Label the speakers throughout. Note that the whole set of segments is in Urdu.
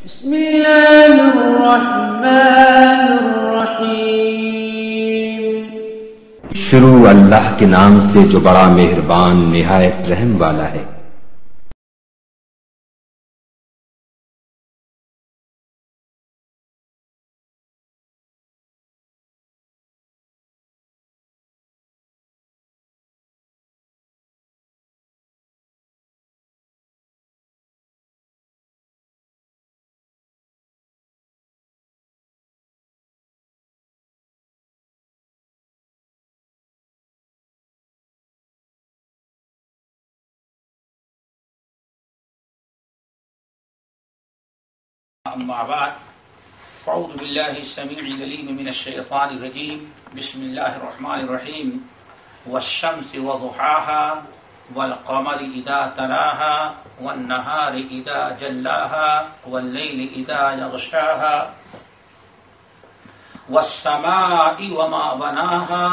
Speaker 1: بسم اللہ الرحمن الرحیم۔
Speaker 2: شروع اللہ کے نام سے جو بڑا مہربان نہایت رحم والا ہے۔
Speaker 3: اما بعد فاعوذ باللہ السمیع العلیم من الشیطان الرجیم بسم اللہ الرحمن الرحیم والشمس وضحاها والقمر اذا تلاها والنهار اذا جلاها واللیل اذا یغشاها والسماء وما بناها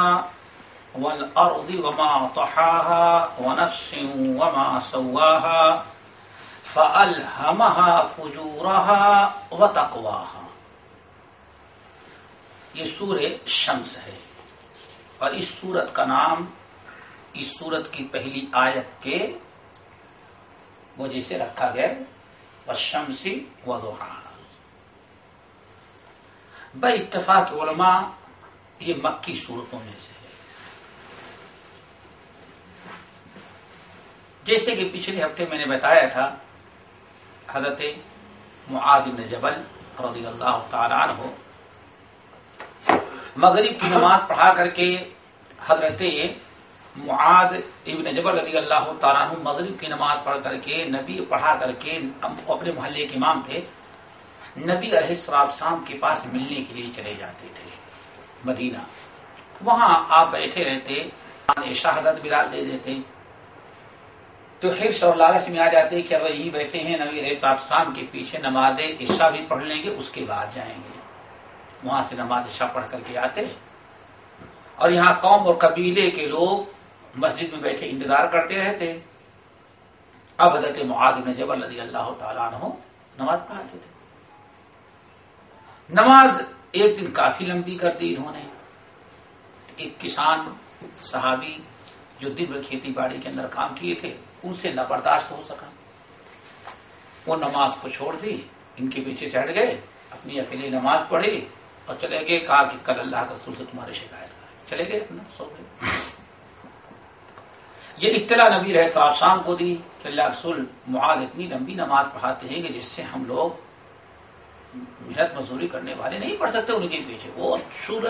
Speaker 3: والارض وما طحاها ونفس وما سواها فَأَلْهَمَهَا فُجُورَهَا وَتَقْوَاهَا۔ یہ سورہ شمس ہے اور اس سورت کا نام اس سورت کی پہلی آیت کے وجہ سے رکھا گیا وَالشَّمْسِ وَضُحَاهَا۔ بے اتفاق علماء یہ مکی سورتوں میں سے ہے، جیسے کہ پچھلے ہفتے میں نے بتایا تھا۔ حضرت معاذ بن جبل رضی اللہ تعالیٰ عنہ مغرب کی نماز پڑھا کر کے حضرت معاذ ابن جبل رضی اللہ تعالیٰ عنہ مغرب کی نماز پڑھ کر کے نبی پڑھا کر کے اپنے محلے کے امام تھے، نبی علیہ السلام کے پاس ملنے کے لیے چلے جاتے تھے مدینہ۔ وہاں آپ بیٹھے رہتے، شہادت بلال دے دیتے تو حرص اور لالچ میں آ جاتے کہ اگر یہی بیٹھے ہیں نبی علیہ السلام کے پیچھے نماز عشاء بھی پڑھ لیں گے، اس کے بعد جائیں گے۔ وہاں سے نماز عشاء پڑھ کر کے آتے اور یہاں قوم اور قبیلے کے لوگ مسجد میں بیٹھے انتظار کرتے رہتے۔ اب حضرت معاذ بن جبل رضی اللہ تعالیٰ عنہ نماز پڑھاتے تھے۔ نماز ایک دن کافی لمبی کر دی انہوں نے۔ ایک کسان صحابی جو دن بھر کھیتی باڑی کے اندر کام کیے تھے، ان سے نہ برداشت ہو سکا، وہ نماز کو چھوڑ دی، ان کے پیچھے سے ہٹ گئے، اپنی اکیلی نماز پڑھی اور چلے گئے۔ کہا کہ کل اللہ کے رسول سے تمہاری شکایت کریں، چلے گئے اپنا سو گئے۔ یہ اطلاع نبی علیہ السلام کو دی کہ اللہ کے رسول معاذ اتنی لمبی نماز پڑھاتے ہیں کہ جس سے ہم لوگ محنت مزدوری کرنے والے نہیں پڑھ سکتے ان کے پیچھے۔ وہ سورۃ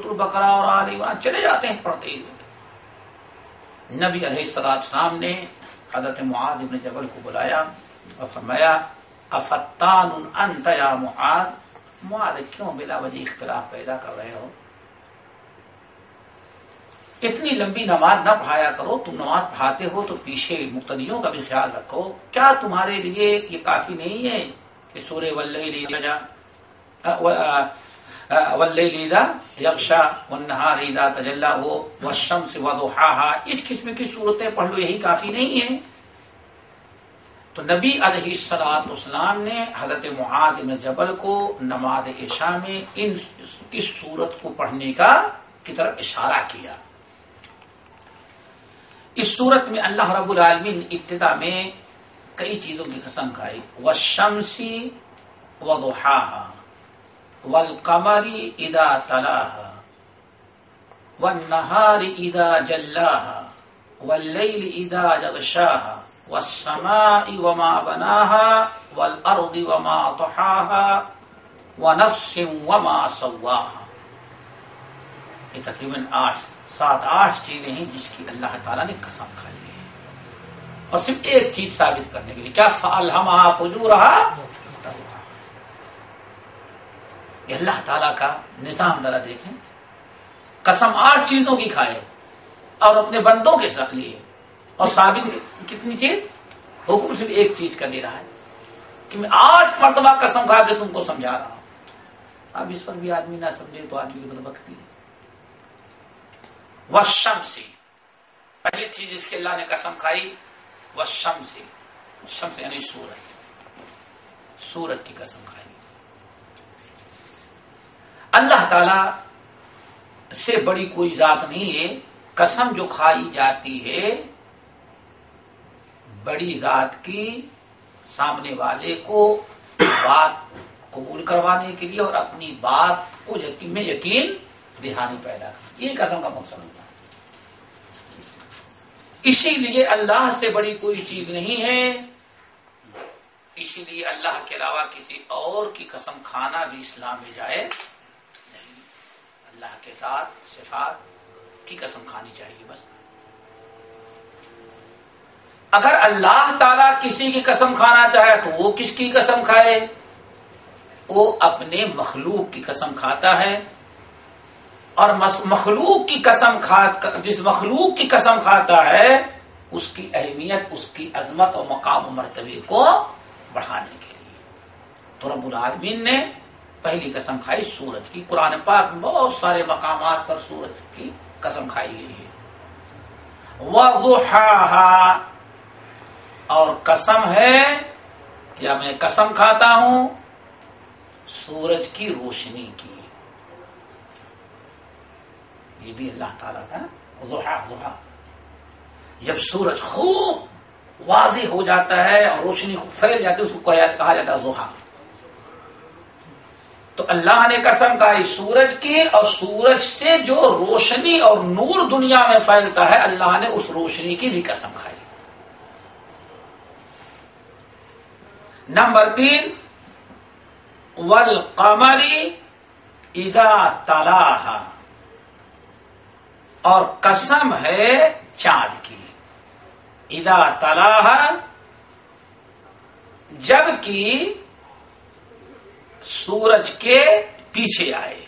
Speaker 3: البقرہ اور آل عمران چلے جاتے ہیں پڑھتے ہی۔ نبی علیہ السلام نے حضرت معاذ بن جبل کو بلایا اور فرمایا افتان انت یا معاذ، معاذ کیوں بلا وجہ اختلاف پیدا کر رہے ہو؟ اتنی لمبی نماز نہ پڑھایا کرو، تم نماز پڑھاتے ہو تو پیچھے مقتدیوں کا بھی خیال رکھو۔ کیا تمہارے لیے یہ کافی نہیں ہے کہ سورہ واللیل اذا یغشا والنہار اذا تجلی ہو والشمس وضحاها، اس قسم کی صورتیں پڑھ لو، یہی کافی نہیں ہے؟ تو نبی علیہ السلام نے حضرت معاذ بن جبل کو نماز عشاء میں اس صورت کو پڑھنے کی طرف اشارہ کیا۔ اس صورت میں اللہ رب العالمین ابتدا میں کئی چیزوں کی قسم کھائی، والشمس وضحاها والقمر اذا تلاها والنهار اذا جلاها والليل اذا يغشاها والسماء وما بناها والارض وما طحاها ونفس وما سواها۔ یہ تقریباً 7-8 چیزیں ہیں جس کی اللہ تعالیٰ نے قسم کھائی ہے، اور صرف ایک چیز ثابت کرنے کے لیے، کیا فَأَلْهَمَهَا فُجُورَهَا۔ یہ اللہ تعالیٰ کا نظام ذرا دیکھیں، قسم 8 چیزوں کی کھائے اور اپنے بندوں کے ساتھ لیے، اور ثابت کتنی چیز؟ حکم صرف ایک چیز کا دے رہا ہے کہ میں 8 مرتبہ قسم کھا کے تم کو سمجھا رہا ہوں۔ اب اس پر بھی آدمی نہ سمجھے تو آدمی کی بدبختی ہے۔ والشمس، پہلی چیز جس کی اللہ نے قسم کھائی، والشمس، شمس یعنی سورج، سورج کی قسم کھائیں گے. اللہ تعالی سے بڑی کوئی ذات نہیں ہے. قسم جو کھائی جاتی ہے بڑی ذات کی سامنے والے کو بات قبول کروانے کے لیے اور اپنی بات کو میں یقین دہانی پیدا کرنا، یہ قسم کا مقصد ہوتا ہے. اسی لیے اللہ سے بڑی کوئی چیز نہیں ہے. اسی لیے اللہ کے علاوہ کسی اور کی قسم کھانا بھی اسلام میں جائز نہیں. اللہ کے ساتھ صفات کی قسم کھانی چاہیے بس. اگر اللہ تعالیٰ کسی کی قسم کھانا چاہے تو وہ کس کی قسم کھائے؟ وہ اپنے مخلوق کی قسم کھاتا ہے. اور مخلوق کی قسم جس مخلوق کی قسم کھاتا ہے اس کی اہمیت، اس کی عظمت اور مقام و مرتبے کو بڑھانے کے لیے تو رب العالمین نے پہلی قسم کھائی سورج کی. قرآن پاک میں بہت سارے مقامات پر سورج کی قسم کھائی گئی ہے. وَضُحَاهَا، اور قسم ہے یا میں قسم کھاتا ہوں سورج کی روشنی کی. یہ بھی اللہ تعالیٰ کا ضحا. جب سورج خوب واضح ہو جاتا ہے اور روشنی خوب پھیل جاتی ہے اس کو کہا جاتا ہے ضحا. تو اللہ نے قسم کھائی سورج کی، اور سورج سے جو روشنی اور نور دنیا میں پھیلتا ہے اللہ نے اس روشنی کی بھی قسم کھائی. نمبر 3 والقمر اذا تلاها، اور قسم ہے چاند کی. اذا تلاها، جب کہ سورج کے پیچھے آئے.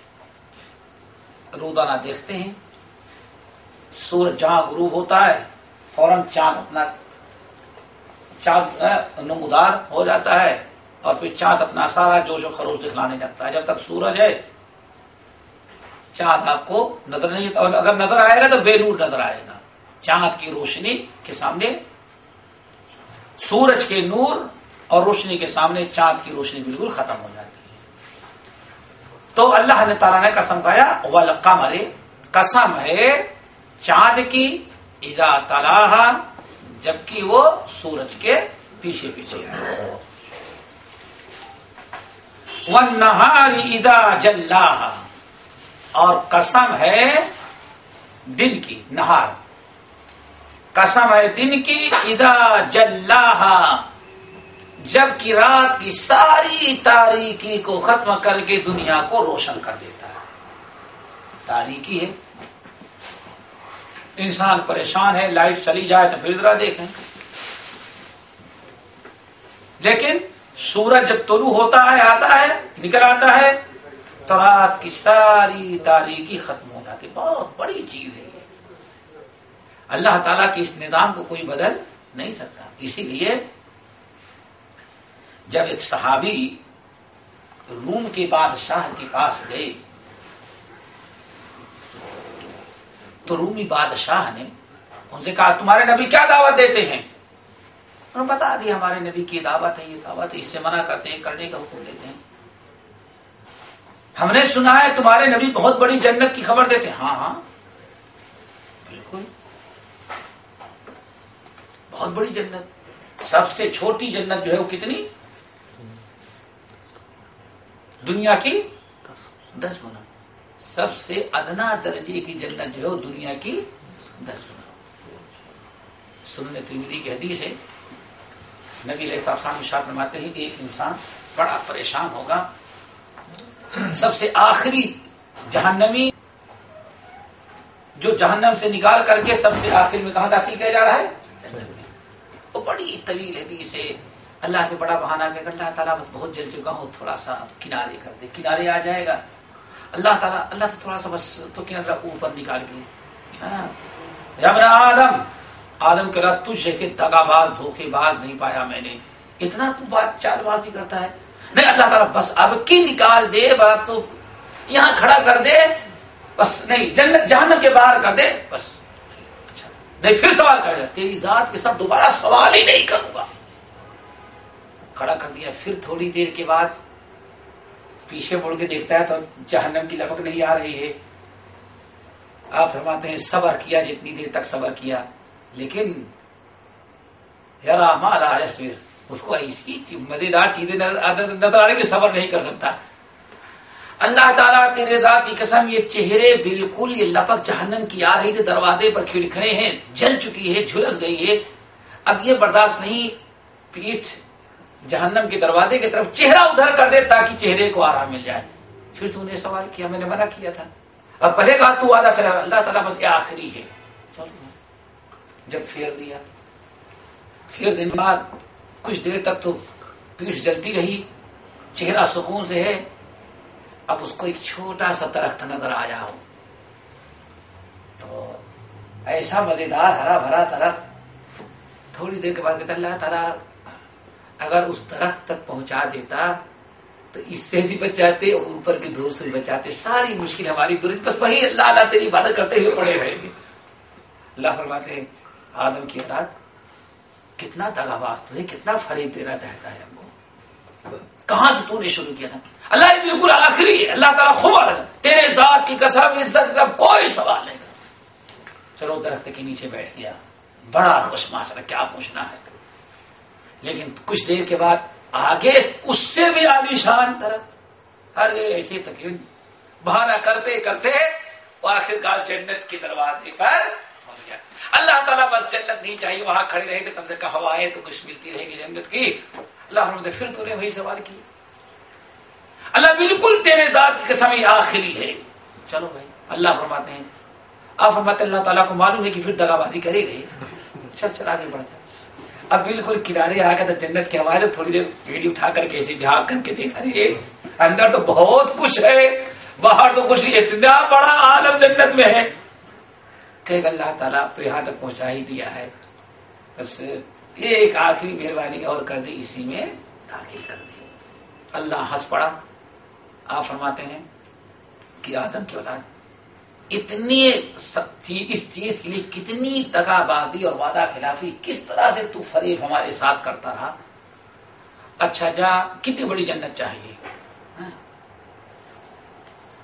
Speaker 3: روزانہ دیکھتے ہیں سورج جہاں غروب ہوتا ہے فوراً چاند اپنا نمودار ہو جاتا ہے اور پھر چاند اپنا سارا جوش و خروش دکھلانے لگتا ہے. جب تک سورج ہے چاند آپ کو نظر نہیں آتا، اور اگر نظر آئے گا تو بے نور نظر آئے گا. چاند کی روشنی کے سامنے سورج کے نور اور روشنی کے سامنے چاند کی روشنی بالکل ختم ہو جاتی ہے. تو اللہ نے تعالیٰ نے قسم کھایا والقمر، قسم ہے چاند کی، اذا تلاها، جبکہ وہ سورج کے پیچھے پیچھے ہے. والنہار اذا جلاها، اور قسم ہے دن کی، نہار، قسم ہے دن کی، اذا جلاها، جبکہ رات کی ساری تاریکی کو ختم کر کے دنیا کو روشن کر دیتا ہے. تاریکی ہے، انسان پریشان ہے، لائٹ چلی جائے تو پھر ذرا دیکھیں. لیکن سورج جب طلوع ہوتا ہے، آتا ہے، نکل آتا ہے تو رات کی ساری تاریکی ختم ہو جاتی. بہت بڑی چیز ہے یہ. اللہ تعالیٰ کے اس نظام کو کوئی بدل نہیں سکتا. اسی لیے جب ایک صحابی روم کے بادشاہ کے پاس گئے تو رومی بادشاہ نے ان سے کہا تمہارے نبی کیا دعوت دیتے ہیں؟ انہوں نے بتا دیا ہمارے نبی کی دعوت ہے، یہ دعوت ہے، اس سے منع کرتے ہیں، کرنے کا حکم دیتے ہیں. ہم نے سنا ہے تمہارے نبی بہت بڑی جنت کی خبر دیتے ہیں. ہاں ہاں بالکل، بہت بڑی جنت. سب سے چھوٹی جنت جو ہے وہ کتنی؟ دنیا کی 10 گنا. سب سے ادنا درجے کی جنت جو ہے وہ دنیا کی 10 گنا. سنن ترمذی کی حدیث ہے، نبی علیہ السلام ارشاد فرماتے ہیں کہ ایک انسان بڑا پریشان ہوگا، سب سے آخری جہنمی جو جہنم سے نکال کر کے سب سے آخر میں کہاں داخل کیا جا رہا ہے؟ جنت میں. وہ بڑی طویل حدیث ہے. اللہ سے بڑا بہانہ کہ اللہ تعالیٰ بس بہت جل چکا ہوں، تھوڑا سا کنارے کر دے. کنارے آ جائے گا اللہ تعالیٰ، اللہ سے تھوڑا سا بس تو کنارہ اوپر نکال کے. یا ابن آدم کے رات تجھ جیسے دغا باز دھوکے باز نہیں پایا میں نے. اتنا تو بات چال بازی کرتا ہے. نہیں، اللہ تعالیٰ بس اب کی نکال دے، بات تو یہاں کھڑا کر دے بس. نہیں، جنت جہنم کے باہر کر دے بس. اچھا نہیں، پھر سوال کرے گا تیری ذات کے سب دوبارہ سوال ہی نہیں کروں گا. کھڑا کر دیا. پھر تھوڑی دیر کے بعد پیچھے مڑ کے دیکھتا ہے تو جہنم کی لپک نہیں آ رہی ہے. آپ فرماتے ہیں صبر کیا جتنی دیر تک صبر کیا, لیکن یرا ما لا یصبر, اس کو ایسی مزیدار چیزیں نظر آ رہی کہ صبر نہیں کر سکتا. اللہ تعالیٰ تیرے ذات کی قسم یہ چہرے بالکل یہ لپک جہنم کی آ رہی تھی, دروازے پر کھڑکھڑے ہیں, جل چکی ہے, جھلس گئی ہے, اب یہ برداشت نہیں, پیٹھ جہنم کے دروازے کی طرف چہرہ ادھر کر دے تاکہ چہرے کو آرام مل جائے. پھر تو نے سوال کیا, میں نے منع کیا تھا, اور پہلے کہا تو وعدہ کرا, اللہ تعالیٰ بس یہ آخری ہے. جب پھیر دیا, پھر دن بعد کچھ دیر تک تو پیٹھ جلتی رہی, چہرہ سکون سے ہے. اب اس کو ایک چھوٹا سا درخت نظر آیا ہو, تو ایسا مزیدار ہرا بھرا درخت. تھوڑی دیر کے بعد کہتا اللہ تعالیٰ اگر اس درخت تک پہنچا دیتا تو اس سے بھی بچاتے اور اوپر کی دھوپ سے بھی بچاتے, ساری مشکل ہماری دور. بس وہی اللہ اللہ تیری عبادت کرتے ہوئے پڑے رہیں گے. اللہ فرماتے ہیں آدم کی اولاد کتنا دغاباز تو ہے, کتنا فریب دینا چاہتا ہے ہم کو, کہاں سے تو نے شروع کیا تھا. اللہ یہ بالکل آخری ہے. اللہ تعالیٰ خوب تیرے ذات کی قسم عزت کا کوئی سوال نہیں کرتا. چلو درخت کے نیچے بیٹھ گیا, بڑا خوش ماشاءاللہ, کیا پوچھنا ہے. لیکن کچھ دیر کے بعد آگے اس سے بھی عالیشان درخت, ارے ایسے تقریباً بہانہ کرتے کرتے وہ آخرکار جنت کے دروازے پر پہنچ گیا. اللہ تعالیٰ بس جنت نہیں چاہیے, وہاں کھڑے رہے تو کم سے کم ہوائیں تو کچھ ملتی رہے گی جنت کی. اللہ فرماتے پھر تو نے وہی سوال کیا. اللہ بالکل تیرے ذات کی قسم آخری ہے. چلو بھائی, اللہ فرماتے ہیں, آپ فرماتے اللہ تعالیٰ کو معلوم ہے کہ پھر دغابازی کرے گئے, چل آگے بڑھ جائے. اب بالکل کنارے آ گیا تو جنت کے حوالے, تھوڑی دیر گیڑی اٹھا کر کے ایسے جھانک کر کے دیکھا, رہے اندر تو بہت کچھ ہے, باہر تو کچھ نہیں, اتنا بڑا عالم جنت میں ہے. کہ اللہ تعالیٰ تو یہاں تک پہنچا ہی دیا ہے, بس یہ ایک آخری مہربانی اور کر دی, اسی میں داخل کر دی. اللہ ہنس پڑا. آپ فرماتے ہیں کہ آدم کی اولاد اتنی اس چیز کے لیے کتنی دغابازی اور وعدہ خلافی, کس طرح سے تو فریب ہمارے ساتھ کرتا رہا. اچھا جا, کتنی بڑی جنت چاہیے,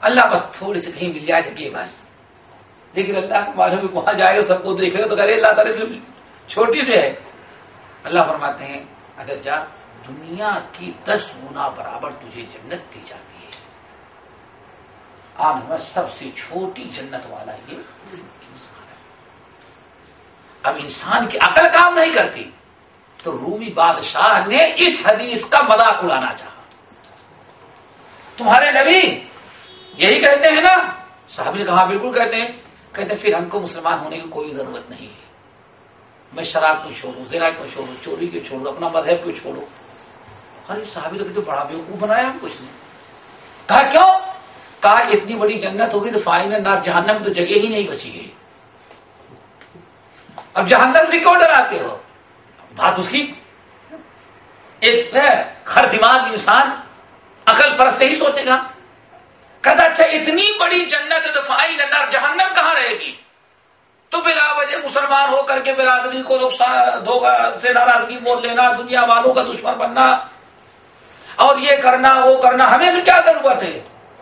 Speaker 3: اللہ بس تھوڑی سی کہیں مل جائے جگہ بس. لیکن اللہ کو معلوم وہاں جائے گا, سب کو دیکھے گا تو کرے اللہ تعالیٰ سے چھوٹی سے ہے. اللہ فرماتے ہیں اچھا جا, دنیا کی 10 گنا برابر تجھے جنت دی جاتی ہے. آج میں سب سے چھوٹی جنت والا یہ انسان ہے. اب انسان کی عقل کام نہیں کرتی, تو رومی بادشاہ نے اس حدیث کا مذاق اڑانا چاہا. تمہارے نبی یہی کہتے ہیں نا. صحابی نے کہا بالکل کہتے ہیں. کہتے ہیں پھر ہم کو مسلمان ہونے کی کوئی ضرورت نہیں ہے. میں شراب کو چھوڑوں, زنا کو چھوڑوں, چوری کو چھوڑوں, اپنا مذہب کو چھوڑوں. ارے صحابی تو کہتے بڑا بیوقوف بنایا ہم کو اس نے. کہا کیوں؟ کہا اتنی بڑی جنت ہوگی تو فائنل نار جہنم کی تو جگہ ہی نہیں بچی ہے. اب جہنم سے کیوں ڈراتے ہو؟ بات اس کی ایک خر دماغ انسان عقل پر سے ہی سوچے گا. کہتا اچھا اتنی بڑی جنت ہے تو فائنل نار جہنم کہاں رہے گی؟ تو بلا وجہ مسلمان ہو کر کے برادری کو سے ناراضگی بول لینا, دنیا والوں کا دشمن بننا, اور یہ کرنا وہ کرنا, ہمیں پھر کیا ضرورت ہے؟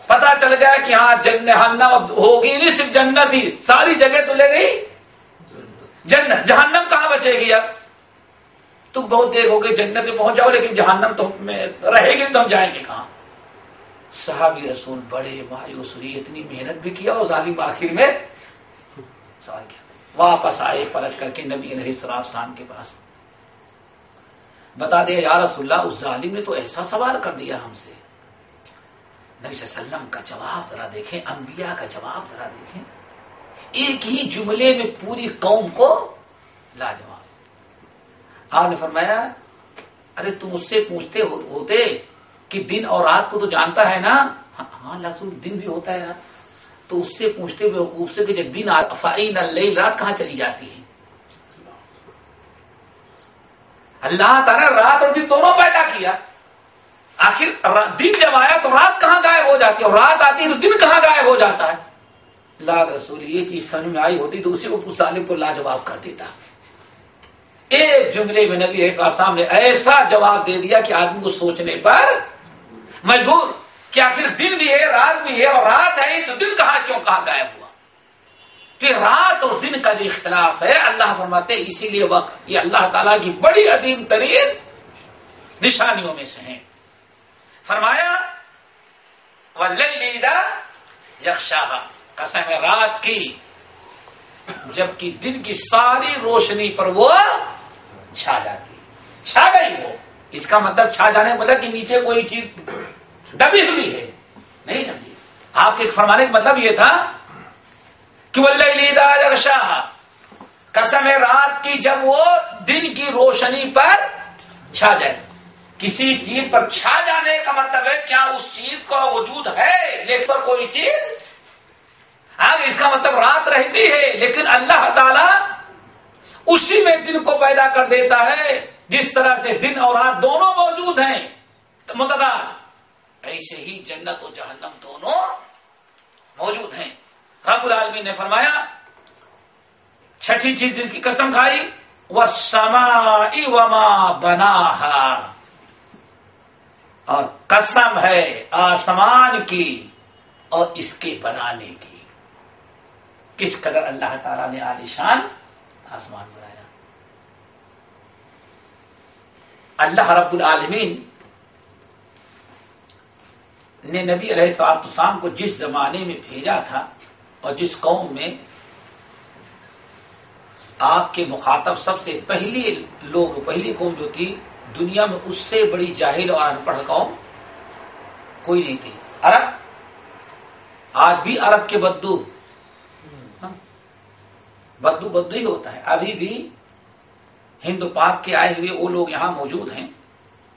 Speaker 3: پتا چل گیا کہ ہاں جہنم ہوگی نہیں, صرف جنت ہی, ساری جگہ تو لے گئی جنت, جہنم کہاں بچے گی؟ اب تم بہت دیر ہو گئی جنت میں پہنچ جاؤ, لیکن جہنم تو میں رہے گی تو ہم جائیں گے کہاں؟ صحابی رسول بڑے مایوس ہوئی, اتنی محنت بھی کیا اور ظالم آخر میں سوال کیا. واپس آئے پلٹ کر کے نبی علیہ السلام کے پاس. بتا دے یا رسول اللہ, اس ظالم نے تو ایسا سوال کر دیا ہم سے. نبی صلی اللہ علیہ وسلم کا جواب ذرا دیکھیں, انبیاء کا جواب ذرا دیکھیں, ایک ہی جملے میں پوری قوم کو لاجواب. آپ نے فرمایا ارے تم اس سے پوچھتے ہوتے کہ دن اور رات کو تو جانتا ہے نا. ہاں رسول دن بھی ہوتا ہے نا. تو اس سے پوچھتے ہوئے حقوق سے کہ جب دن فائن اللیل, رات کہاں چلی جاتی ہے؟ اللہ تعالیٰ نے رات اور دن دونوں پیدا کیا. آخر دن جب آیا تو رات کہاں غائب ہو جاتی ہے, اور رات آتی ہے تو دن کہاں غائب ہو جاتا ہے؟ اللہ رسول یہ چیز سمجھ میں آئی ہوتی تو اسی وقت اس ظالم کو لاجواب کر دیتا. ایک جملے میں نبی علیہ السلام نے ایسا جواب دے دیا کہ آدمی کو سوچنے پر مجبور کہ آخر دن بھی ہے رات بھی ہے، اور رات ہے تو دن کہاں غائب ہوا؟ کہ رات اور دن کا جو اختلاف ہے، اللہ فرماتے ہیں اسی لیے وقت یہ اللہ تعالیٰ کی بڑی عظیم ترین نشانیوں میں سے ہیں۔ فرمایا واللیل اذا یغشاہا، قسم ہے رات کی جبکہ دن کی ساری روشنی پر وہ چھا جاتی، چھا گئی وہ، اس کا مطلب چھا جانے کا مطلب کہ نیچے کوئی چیز دبی ہوئی ہے، نہیں سمجھیے آپ کے فرمانے کا مطلب یہ تھا کہ واللیل اذا یغشاہا، قسم ہے رات کی جب وہ دن کی روشنی پر چھا جائے۔ کسی چیز پر چھا جانے کا مطلب ہے کیا اس چیز کا وجود ہے لیکن کوئی چیز اس کا مطلب رات رہتی ہے، لیکن اللہ تعالی اسی میں دن کو پیدا کر دیتا ہے، جس طرح سے دن اور رات دونوں موجود ہیں متضاد، ایسے ہی جنت و جہنم دونوں موجود ہیں۔ رب العالمین نے فرمایا چھٹی چیز جس کی قسم کھائی والسماء وما بناہا، اور قسم ہے آسمان کی اور اس کے بنانے کی۔ کس قدر اللہ تعالیٰ نے عالیشان آسمان بنایا۔ اللہ رب العالمین نے نبی علیہ السلام کو جس زمانے میں بھیجا تھا اور جس قوم میں آپ کے مخاطب سب سے پہلی قوم جو تھی دنیا میں، اس سے بڑی جاہل اور ان پڑھ قوم کوئی نہیں تھی، عرب۔ آج بھی عرب کے بدو ہی ہوتا ہے، ابھی بھی ہند پاک کے آئے ہوئے وہ لوگ یہاں موجود ہیں،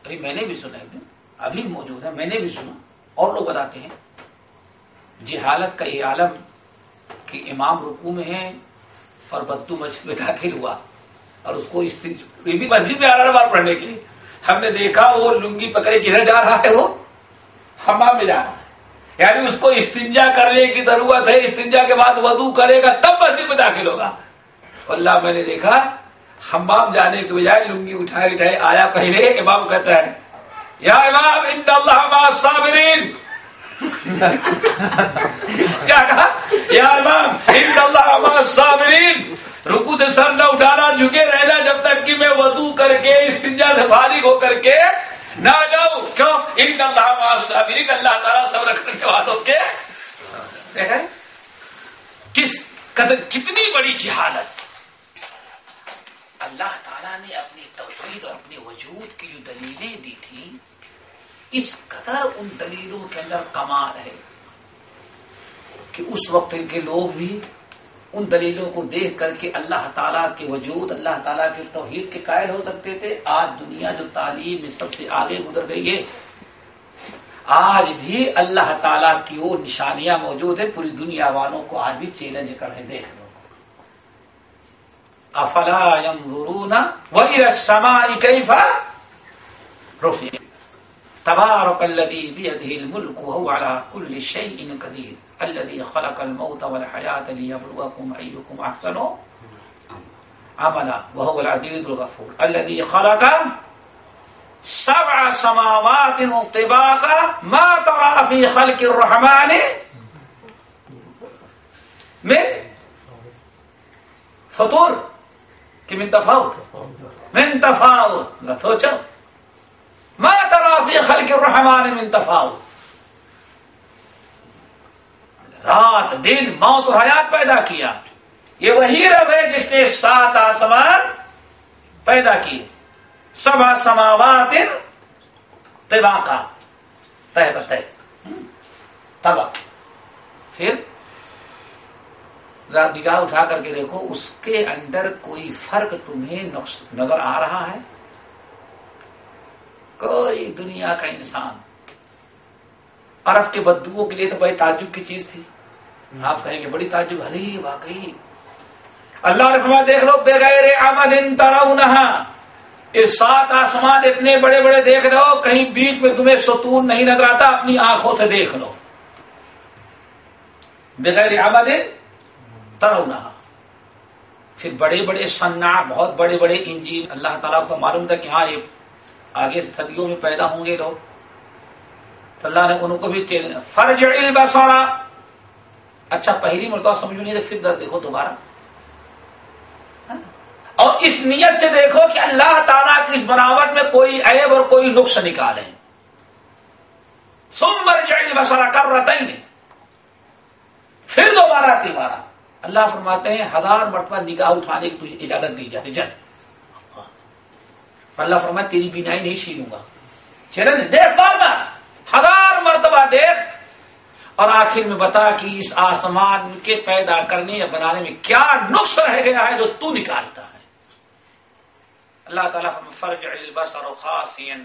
Speaker 3: ابھی میں نے بھی سنا ایک دن، ابھی موجود ہے، میں نے بھی سنا، اور لوگ بتاتے ہیں جہالت کا یہ عالم کہ امام رکوع میں ہے اور بدو مسجد میں داخل ہوا، اور اس کو یہ بھی مسجد میں آ رہا بار پڑھنے کے لیے، ہم نے دیکھا وہ لنگی پکڑے کدھر جا رہا ہے، وہ حمام میں جا رہا ہے، یعنی اس کو استنجا کرنے کی ضرورت ہے، استنجا کے بعد وضو کرے گا تب مسجد میں داخل ہوگا۔ اللہ میں نے دیکھا حمام جانے کے بجائے لنگی اٹھائے آیا پہلے، امام کہتا ہے یا امام ان اللہ مع الصابرین، کیا کہا؟ یا امام ان اللہ مع الصابرین، رکوع سے سر نہ اٹھانا، جھکے رہنا جب تک کہ میں وضو کر کے استنجا سے فارغ ہو کر کے نہ جاؤ۔ کیوں؟ ان اللہ مع الصابرین، اللہ تعالیٰ صبر کرنے والوں کے کس قدر، کتنی بڑی جہالت۔ اللہ تعالیٰ نے اپنی توحید اور اپنے وجود کی جو دلیلیں دی تھیں، اس قدر ان دلیلوں کے اندر کمال ہے کہ اس وقت کے لوگ بھی ان دلیلوں کو دیکھ کر کے اللہ تعالیٰ کے وجود، اللہ تعالیٰ کے توحید کے قائل ہو سکتے تھے۔ آج دنیا جو تعلیم میں سب سے آگے گزر گئی ہے، آج بھی اللہ تعالیٰ کی وہ نشانیاں موجود ہیں، پوری دنیا والوں کو آج بھی چیلنج کر رہے، دیکھ لو افلا ينظرون وإلى السماء كيف رفعت تبارك الذي بيده الملك وهو على كل شيء قدير الذي خلق الموت والحياة ليبلوكم أيكم أحسن عملا وهو العزيز الغفور الذي خلق 7 سماوات طباقا ما ترى في خلق الرحمن من فطور کہ من تفاوت نہ سوچو، ما ترى في خلق الرحمن من تفاوت، رات دن موت اور حیات پیدا کیا، یہ وہی رب ہے جس نے 7 آسمان پیدا کیے، 7 سماوات طباقا، تہ بتہ طبق، پھر ذرا نگاہ اٹھا کر کے دیکھو اس کے اندر کوئی فرق تمہیں نظر آ رہا ہے؟ کوئی دنیا کا انسان، عرب کے بدوؤں کے لیے تو بڑی تعجب کی چیز تھی، آپ کہیں گے بڑی تعجب، ارے واقعی اللہ نے فرمایا دیکھ لو بغیر عمد ترونہا، یہ 7 آسمان اتنے بڑے بڑے دیکھ رہے ہو، کہیں بیچ میں تمہیں ستون نہیں نظر آتا، اپنی آنکھوں سے دیکھ لو، بغیر عمد ترونہا، پھر بڑے بڑے صناع، بہت بڑے بڑے انجین، اللہ تعالیٰ کو معلوم تھا کہ ہاں یہ آگے صدیوں میں پیدا ہوں گے لوگ، تو اللہ نے ان کو بھی فرجع البصر، اچھا پہلی مرتبہ سمجھ میں نہیں پھر ذرا دیکھو دوبارہ، اور اس نیت سے دیکھو کہ اللہ تعالیٰ کی اس بناوٹ میں کوئی عیب اور کوئی نقص نکالے. ثم ارجع البصر کرتین، پھر دوبارہ تیبارہ. اللہ فرماتے ہیں 1000 مرتبہ نگاہ اٹھانے کی تجھے اجازت دی جاتی. چل، اللہ فرمایا تیری بینائی نہیں چھینوں گا، چلے دیکھ بار بار 1000 مرتبہ دیکھ، اور آخر میں بتا کہ اس آسمان کے پیدا کرنے یا بنانے میں کیا نقص رہ گیا ہے جو تو نکالتا ہے. اللہ تعالیٰ فرجع البصر خاسئا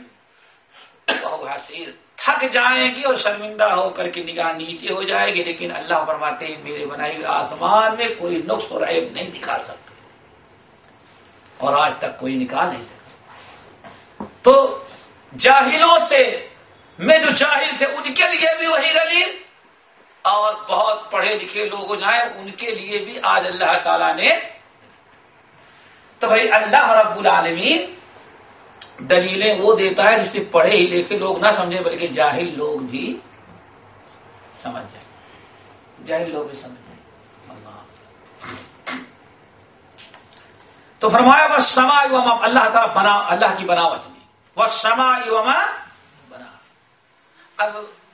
Speaker 3: وهو حسیر، تھک جائیں گے اور شرمندہ ہو کر کے نگاہ نیچے ہو جائے گی، لیکن اللہ فرماتے ہیں میرے بنائی ہوئے آسمان میں کوئی نقص اور عیب نہیں نکال سکتے، اور آج تک کوئی نکال نہیں سکتا. تو جاہلوں سے میں جو جاہل تھے ان کے لیے بھی وہی دلیل، اور بہت پڑھے لکھے لوگ جائیں ان کے لیے بھی آج اللہ تعالیٰ نے. تو بھائی اللہ رب العالمین دلیلیں وہ دیتا ہے جس سے پڑھے ہی لکھے لوگ نہ سمجھے بلکہ جاہل لوگ بھی سمجھ جائیں، جاہل لوگ بھی سمجھ جائیں. اللہ تو فرمایا والسماء وما، اللہ تعالیٰ بنا، اللہ کی بناوٹ میں والسماء وما بنا.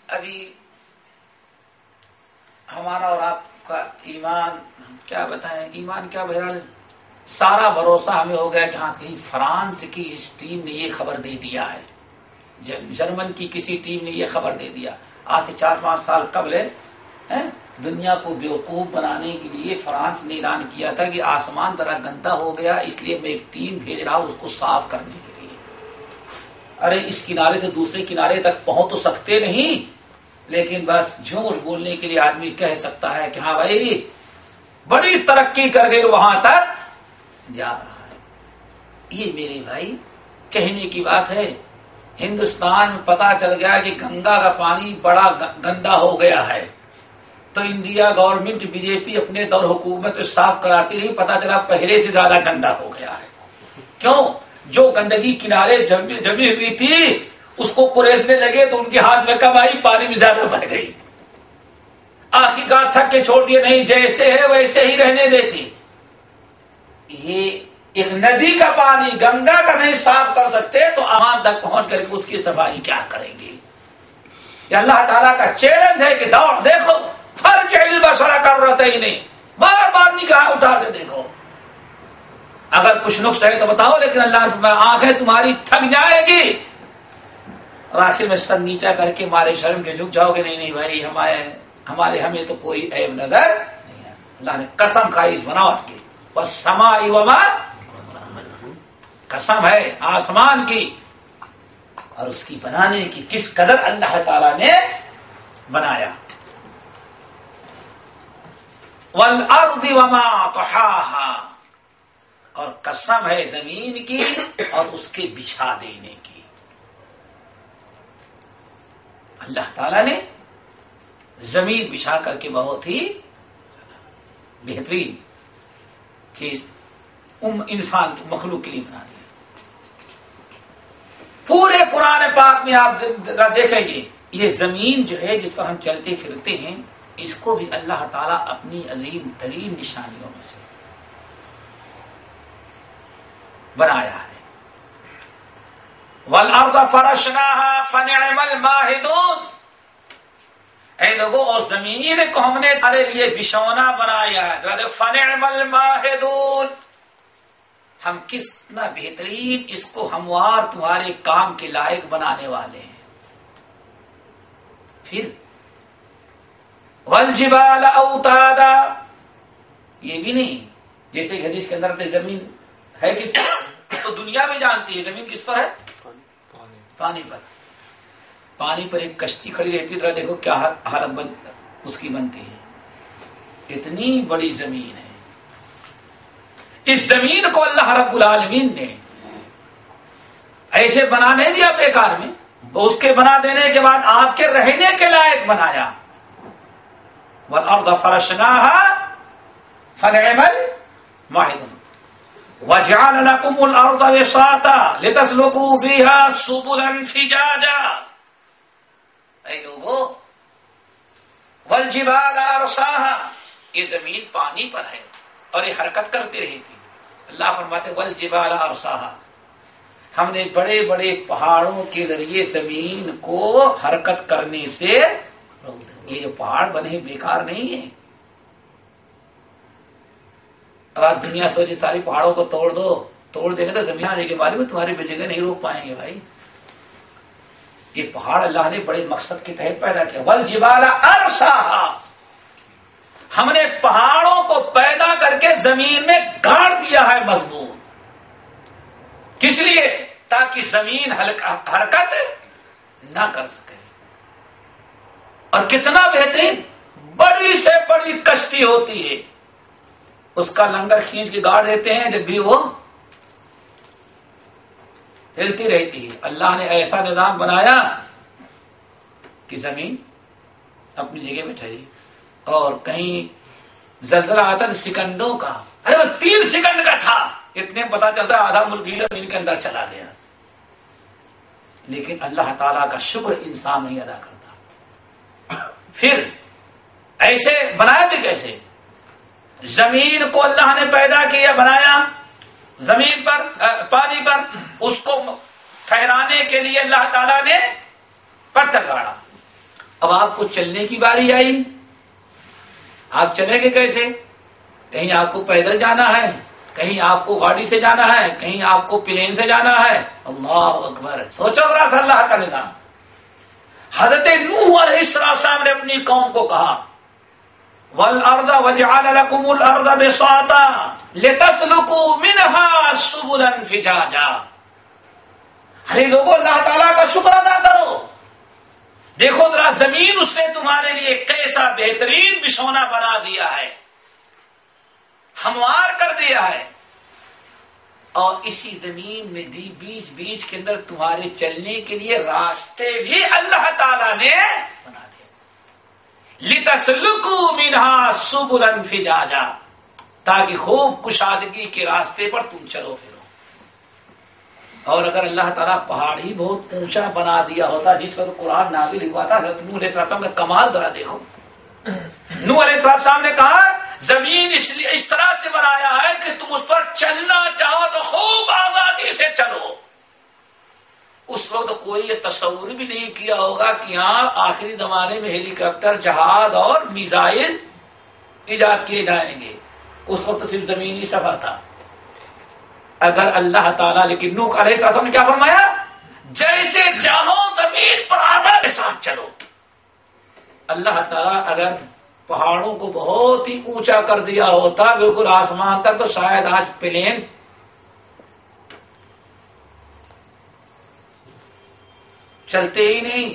Speaker 3: ابھی ہمارا اور آپ کا ایمان کیا بتائیں، ایمان کیا، بہرحال سارا بھروسہ ہمیں ہو گیا کہ ہاں کہیں فرانس کی اس ٹیم نے یہ خبر دے دیا ہے، جرمن کی کسی ٹیم نے یہ خبر دے دیا. آج سے 4-5 سال قبل دنیا کو بیوقوف بنانے کے لیے فرانس نے اعلان کیا تھا کہ آسمان ذرا گندا ہو گیا، اس لیے میں ایک ٹیم بھیج رہا ہوں اس کو صاف کرنے کے لیے. ارے اس کنارے سے دوسرے کنارے تک پہنچ تو سکتے نہیں، لیکن بس جھوٹ بولنے کے لیے آدمی کہہ سکتا ہے کہ ہاں بھائی بڑی ترقی کر گئی، وہاں تک جا رہا ہے. یہ میرے بھائی کہنے کی بات ہے. ہندوستان میں پتا چل گیا کہ گنگا کا پانی بڑا گندا ہو گیا ہے، تو انڈیا گورنمنٹ بی جے پی اپنے دور حکومت صاف کراتی رہی، پتا چلا پہلے سے زیادہ گندا ہو گیا ہے. کیوں؟ جو گندگی کنارے جمی ہوئی تھی اس کو کریدنے لگے تو ان کے ہاتھ میں کم آئی، پانی بھی زیادہ بڑھ گئی. آخرکار تھک کے چھوڑ دیے، نہیں جیسے ہے ویسے ہی رہنے دیتی. یہ ایک ندی کا پانی گنگا کا نہیں صاف کر سکتے تو آمان تک پہنچ کر کے اس کی صفائی کیا کریں گے؟ یہ اللہ تعالیٰ کا چیلنج ہے کہ دوڑ دیکھو، فرجع البصر کرتین، بار بار نگاہ اٹھا کے دیکھو. اگر کچھ نقص ہے تو بتاؤ، لیکن اللہ نے فرمایا آنکھیں تمہاری تھک جائے گی، اور آخر میں سر نیچا کر کے مارے شرم کے جھک جاؤ گے. نہیں بھائی ہمیں تو کوئی عیب نظر نہیں ہے. اللہ نے قسم کھائی اس بناوٹ کی، والسماء وما، قسم ہے آسمان کی اور اس کی بنانے کی، کس قدر اللہ تعالی نے بنایا. والارض وما طحاها، اور قسم ہے زمین کی اور اس کے بچھا دینے کی. اللہ تعالی نے زمین بچھا کر کے بہت ہی بہترین چیز انسان کی مخلوق کے لیے بنا دیا. پورے قرآن پاک میں آپ دیکھیں گے یہ زمین جو ہے جس پر ہم چلتے پھرتے ہیں، اس کو بھی اللہ تعالیٰ اپنی عظیم ترین نشانیوں میں سے بنایا ہے. وَالْأَرْضَ فَرَشْنَاهَا فَنِعْمَ الْمَاهِدُونَ، اے لوگوں اور زمین کو ہم نے تمہارے لیے بچھونا بنایا ہے. فَنِعْمَ الْمَاهِدُونَ، ہم کتنا بہترین اس کو ہموار تمہارے کام کے لائق بنانے والے ہیں. پھر وَالْجِبَالَ أَوْتَادًا، یہ بھی نہیں جیسے حدیث کے اندر زمین ہے کس پر، تو دنیا بھی جانتی ہے زمین کس پر ہے، پانی پر. پانی پر ایک کشتی کھڑی رہتی ہے، دیکھو کیا حالت اس کی بنتی ہے. اتنی بڑی زمین ہے. اس زمین کو اللہ رب العالمین نے ایسے بنا نہیں دیا بیکار میں، اس کے بنا دینے کے بعد آپ کے رہنے کے لائق بنایا. وَالْأَرْضَ فَرَشْنَاهَا فَنِعْمَ واحد وَجَعَلَ لَكُمُ الْأَرْضَ بِسَاطًا لِتَسْلُكُوا فِيهَا سُبُلًا فِجَاجًا. اے لوگو وَالْجِبَالَ أَرْسَاهَا، یہ زمین پانی پر ہے اور یہ حرکت کرتی رہی تھی. اللہ فرماتے وَالْجِبَالَ أَرْسَاهَا، ہم نے بڑے بڑے پہاڑوں کے ذریعے زمین کو حرکت کرنے سے روک دیا. یہ جو پہاڑ بنے ہیں بیکار نہیں ہیں. رات دنیا سوچے ساری پہاڑوں کو توڑ دیں گے تو زمین آنے کے بارے میں تمہاری بلڈنگیں نہیں روک پائیں گے بھائی. یہ پہاڑ اللہ نے بڑے مقصد کے تحت پیدا کیا. والجبال ارساہا، ہم نے پہاڑوں کو پیدا کر کے زمین میں گاڑ دیا ہے مضبوط. کس لیے؟ تاکہ زمین حرکت نہ کر سکے. اور کتنا بہترین، بڑی سے بڑی کشتی ہوتی ہے اس کا لنگر کھینچ کے گاڑ دیتے ہیں جب بھی وہ ہلتی رہتی ہے. اللہ نے ایسا نظام بنایا کہ زمین اپنی جگہ پہ ٹھہری، اور کہیں زلزلہ آتا تو سیکنڈوں کا، ارے بس 3 سیکنڈ کا تھا، اتنے پتا چلتا آدھا ملک زمین کے اندر چلا گیا. لیکن اللہ تعالیٰ کا شکر انسان نہیں ادا کرتا. پھر ایسے بنایا بھی کیسے؟ زمین کو اللہ نے پیدا کیا، بنایا زمین پر پانی پر، اس کو ٹھہرانے کے لیے اللہ تعالیٰ نے پتھر گاڑا. اب آپ کو چلنے کی باری آئی، آپ چلیں گے کیسے؟ کہیں آپ کو پیدل جانا ہے، کہیں آپ کو گاڑی سے جانا ہے، کہیں آپ کو پلین سے جانا ہے. اللہ اکبر، سوچو ذرا سا اللہ کا نظام. حضرت نوح علیہ السلام نے اپنی قوم کو کہا وَالْأَرْضَ وَجَعَلَ لَكُمُ الْأَرْضَ بِسَاطًا لِتَسْلُكُوا مِنْهَا سُبُلًا فِجَاجًا. ارے لوگوں اللہ تعالیٰ کا شکر ادا کرو. دیکھو ذرا زمین اس نے تمہارے لیے کیسا بہترین بچھونا بنا دیا ہے، ہموار کر دیا ہے. اور اسی زمین میں بیچ بیچ کے اندر تمہارے چلنے کے لیے راستے بھی اللہ تعالیٰ نے بنا دیا. لِتَسْلُكُوا مِنْهَا سُبُلًا فِجَاجًا، تاکہ خوب کشادگی کے راستے پر تم چلو پھرو. اور اگر اللہ تعالیٰ پہاڑ ہی بہت اونچا بنا دیا ہوتا جس وقت قرآن نازل ہوا تھا، حضرت نوح علیہ السلام کا کمال ذرا دیکھو. نوح علیہ السلام نے کہا زمین اس طرح سے بنایا ہے کہ تم اس پر چلنا چاہو تو خوب آزادی سے چلو. اس وقت کوئی یہ تصور بھی نہیں کیا ہوگا کہ یہاں آخری زمانے میں ہیلی کاپٹر، جہاز اور میزائل ایجاد کیے جائیں گے. اس وقت صرف زمینی سفر تھا. اگر اللہ تعالیٰ، لیکن نوح علیہ السلام نے کیا فرمایا؟ جیسے چاہو زمین پر آزاد کے ساتھ چلو. اللہ تعالیٰ اگر پہاڑوں کو بہت ہی اونچا کر دیا ہوتا بالکل آسمان تک، تو شاید آج پلین چلتے ہی نہیں،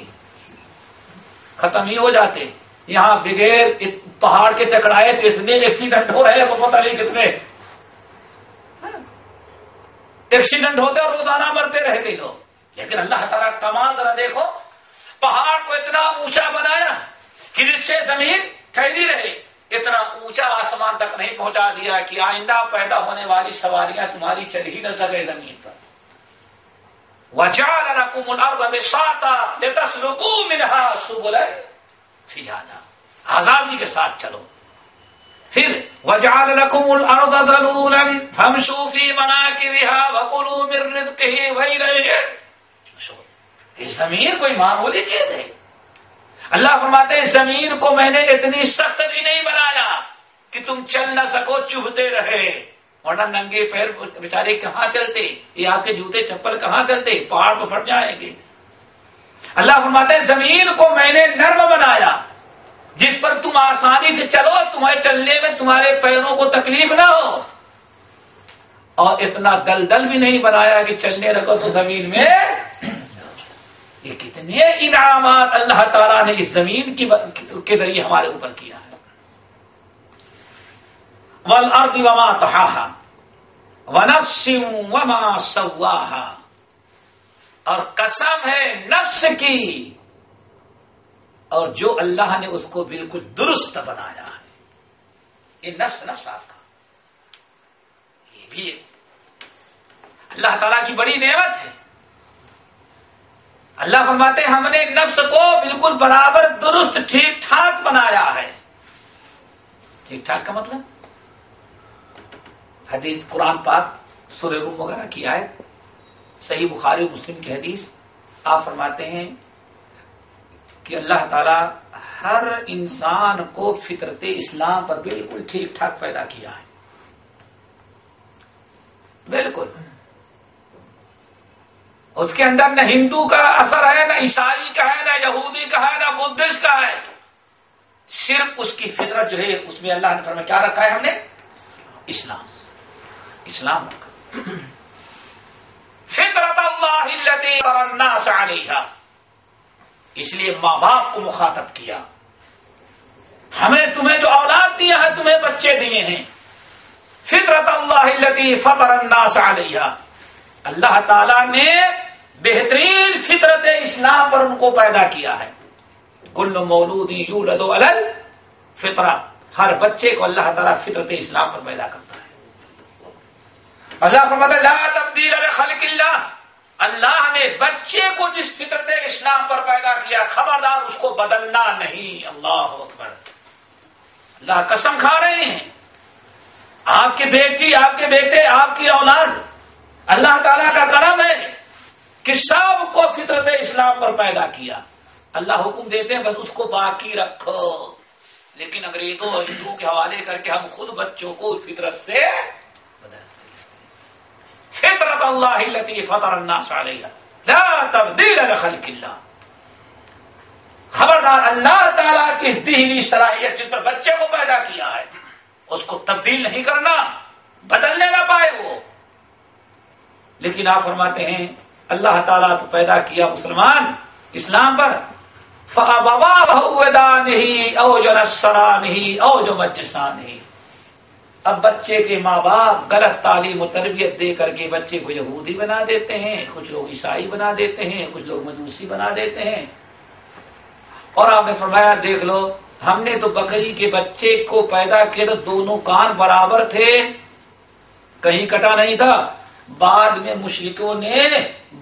Speaker 3: ختم ہی ہو جاتے. یہاں بغیر پہاڑ کے ٹکرائے تو اتنے ایکسیڈنٹ ہو رہے ہیں وہ پتہ نہیں کتنے ایکسیڈنٹ ہوتے اور روزانہ مرتے رہتے لوگ. لیکن اللہ تعالیٰ کمال ذرا دیکھو، پہاڑ کو اتنا اونچا بنایا کہ جس سے زمین ٹھہری رہے. اتنا اونچا آسمان تک نہیں پہنچا دیا کہ آئندہ پیدا ہونے والی سواریاں تمہاری چل ہی نہ سکے زمین پر. وَجَعَلَ لَكُمُ الْأَرْضَ بِسَاطًا لِتَسْلُكُوا مِنْهَا سُبُلًا فِجَاجًا، آزادی کے ساتھ چلو. پھر وَجَعَلَ لَكُمُ الْأَرْضَ ذَلُولًا فَامْشُوا فِي مَنَاكِبِهَا وَكُلُوا مِن رِّزْقِهِ وَإِلَيْهِ النُّشُورُ. یہ زمین کوئی معمولی چیز ہے. اللہ فرماتے ہیں زمین کو میں نے اتنی سخت بھی نہیں بنایا کہ تم چل نہ سکو، چبھتے رہے، ورنہ ننگے پیر بیچارے کہاں چلتے، یہ آپ کے جوتے چپل کہاں چلتے، پہاڑ پہ پھٹ جائیں گے. اللہ فرماتے ہیں زمین کو میں نے نرم بنایا جس پر تم آسانی سے چلو، تمہارے چلنے میں تمہارے پیروں کو تکلیف نہ ہو. اور اتنا دلدل بھی نہیں بنایا کہ چلنے لگو تو زمین میں. یہ کتنے انعامات اللہ تعالیٰ نے اس زمین کے ذریعے ہمارے اوپر کیا ہے. وَالْأَرْضِ وَمَا طَحَاهَا وَنَفْسٍ وَمَا سَوَّاهَا، اور قسم ہے نفس کی اور جو اللہ نے اس کو بالکل درست بنایا ہے. یہ نفس آپ کا بھی اللہ تعالیٰ کی بڑی نعمت ہے. اللہ فرماتے ہیں ہم نے نفس کو بالکل برابر درست ٹھیک ٹھاک بنایا ہے. ٹھیک ٹھاک کا مطلب حدیث قرآن پاک سورہ روم وغیرہ کی آیت، صحیح بخاری و مسلم کی حدیث، آپ فرماتے ہیں کہ اللہ تعالی ہر انسان کو فطرت اسلام پر بالکل ٹھیک ٹھاک پیدا کیا ہے. بالکل اس کے اندر نہ ہندو کا اثر ہے، نہ عیسائی کا ہے، نہ یہودی کا ہے، نہ بدھسٹ کا ہے. صرف اس کی فطرت جو ہے اس میں اللہ نے فرمایا کیا رکھا ہے، ہم نے اسلام رکھا. فطرت اللہ التی فطر الناس علیہا، اس لیے ماں باپ کو مخاطب کیا. ہم نے تمہیں جو اولاد دیا ہے، تمہیں بچے دیے ہیں. فطرت اللہ التی فطر الناس علیہا، اللہ تعالی نے بہترین فطرت اسلام پر ان کو پیدا کیا ہے. کل مولود یولد علی الفطرہ، ہر بچے کو اللہ تعالیٰ فطرت اسلام پر پیدا کرتا ہے. اللہ فرماتا ہے لا تبدیل لخلق اللہ، اللہ نے بچے کو جس فطرت اسلام پر پیدا کیا خبردار اس کو بدلنا نہیں. اللہ اکبر. اللہ قسم کھا رہے ہیں آپ کی بیٹی، آپ کے بیٹے، آپ کی اولاد، اللہ تعالیٰ کا کرم ہے کہ سب کو فطرت اسلام پر پیدا کیا. اللہ حکم دیتے ہیں بس اس کو باقی رکھو، لیکن انگریزوں ہندوؤں کے حوالے کر کے ہم خود بچوں کو فطرت سے بدل. فطرت اللہ التی فطر الناس علیہا لا تبدیل لخلق اللہ. خبردار اللہ تعالیٰ کی اس دی ہوئی صلاحیت جس پر بچے کو پیدا کیا ہے اس کو تبدیل نہیں کرنا، بدلنے نہ پائے وہ. لیکن آپ فرماتے ہیں اللہ تعالیٰ تو پیدا کیا مسلمان اسلام پر، فَأَبَوَاهُ يَهُودَانِهِ أَوْ يَنَصَّرَانِهِ أَوْ يُمَجِّسَانِهِ. اب بچے کے ماں باپ غلط تعلیم و تربیت دے کر کے بچے کو یہودی بنا دیتے ہیں، کچھ لوگ عیسائی بنا دیتے ہیں، کچھ لوگ مجوسی بنا دیتے ہیں. اور آپ نے فرمایا دیکھ لو ہم نے تو بکری کے بچے کو پیدا کیا تو دونوں کان برابر تھے، کہیں کٹا نہیں تھا. بعد میں مشرکوں نے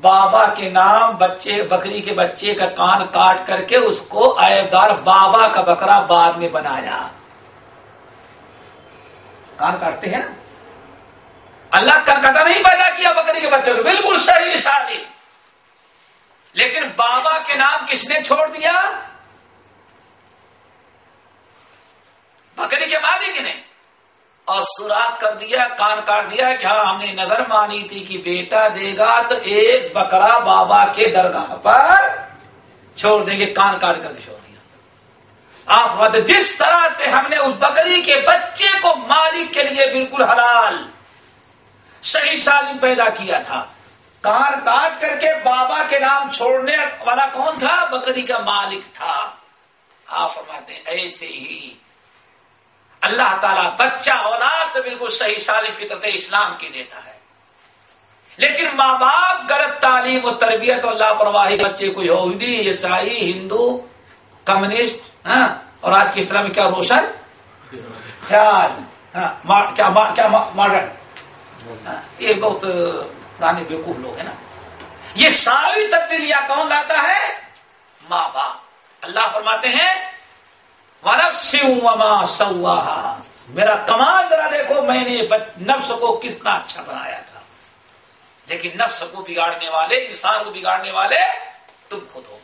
Speaker 3: بابا کے نام بکری کے بچے کا کان کاٹ کر کے اس کو عیبدار بابا کا بکرا بعد میں بنایا. کان کاٹتے ہیں نا، اللہ کان کٹا نہیں پیدا کیا بکری کے بچے کو، بالکل صحیح سالم. لیکن بابا کے نام کس نے چھوڑ دیا؟ بکری کے مالک نے، اور سوراخ کر دیا، کان کاٹ دیا کہ ہاں ہم نے نظر مانی تھی کہ بیٹا دے گا تو ایک بکرا بابا کے درگاہ پر چھوڑ دیں گے، کان کاٹ کر کے چھوڑ دیا. آپ جس طرح سے ہم نے اس بکری کے بچے کو مالک کے لیے بالکل حلال صحیح سالم پیدا کیا تھا، کان کاٹ کر کے بابا کے نام چھوڑنے والا کون تھا؟ بکری کا مالک تھا. آپ فرماتے ہیں ایسے ہی اللہ تعالیٰ بچہ اولاد تو بالکل صحیح سالم فطرت اسلام کی دیتا ہے، لیکن ماں باپ غلط تعلیم و تربیت اور لاپرواہی بچے کو یہودی، عیسائی، ہندو، کمیونسٹ، اور آج کے اسلام میں کیا روشن خیال، کیا ماڈرن، یہ بہت پرانے بیوقوف لوگ ہیں نا. یہ ساری تبدیلیاں کون لاتا ہے؟ ماں باپ. اللہ فرماتے ہیں وَنَفْسٍ وَمَا سَوَّاهَا، میرا کمال ذرا دیکھو میں نے نفس کو کتنا اچھا بنایا تھا. لیکن نفس کو بگاڑنے والے، انسان کو بگاڑنے والے تم خود ہو.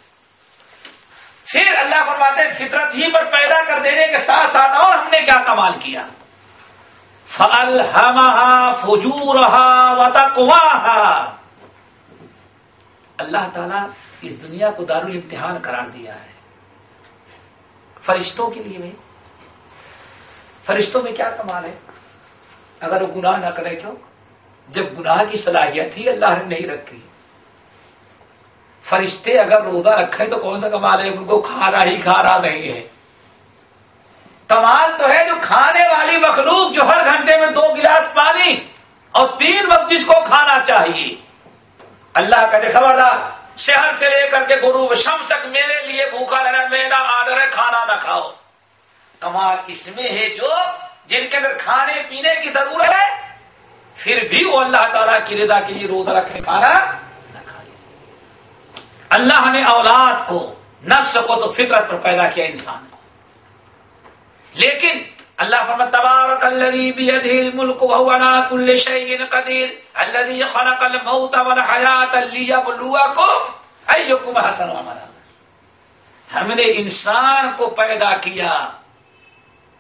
Speaker 3: پھر اللہ فرماتے ہیں فطرت ہی پر پیدا کر دینے کے ساتھ ساتھ اور ہم نے کیا کمال کیا؟ فَأَلْهَمَهَا فُجُورَهَا وَتَقْوَاهَا. اللہ تعالیٰ اس دنیا کو دارالامتحان قرار دیا ہے فرشتوں کے لیے. بھائی فرشتوں میں کیا کمال ہے؟ اگر وہ گناہ نہ کرے کیوں؟ جب گناہ کی صلاحیت ہی اللہ نے نہیں رکھی. فرشتے اگر روزہ رکھے تو کون سا کمال ہے؟ ان کو کھانا ہی کھانا نہیں ہے. کمال تو ہے جو کھانے والی مخلوق جو ہر گھنٹے میں 2 گلاس پانی اور 3 وقت جس کو کھانا چاہیے. اللہ کہتے خبردار شہر سے لے کر کے غروب شمس تک میرے لیے بھوکا رہنا، میرا آرڈر ہے، کھانا نہ کھاؤ. کمال اس میں ہے جو جن کے اندر کھانے پینے کی ضرورت ہے پھر بھی وہ اللہ تعالیٰ کی رضا کے لیے روزہ رکھے کھانا نہ کھائے. اللہ نے اولاد کو نفس کو تو فطرت پر پیدا کیا انسان کو, لیکن اللہ فرماتا تبارک الذی بیدہ الملک وہو علی کل شیء قدیر الذی خلق الموت والحیاۃ لیبلوکم ایکم احسن عملا. ہم نے انسان کو پیدا کیا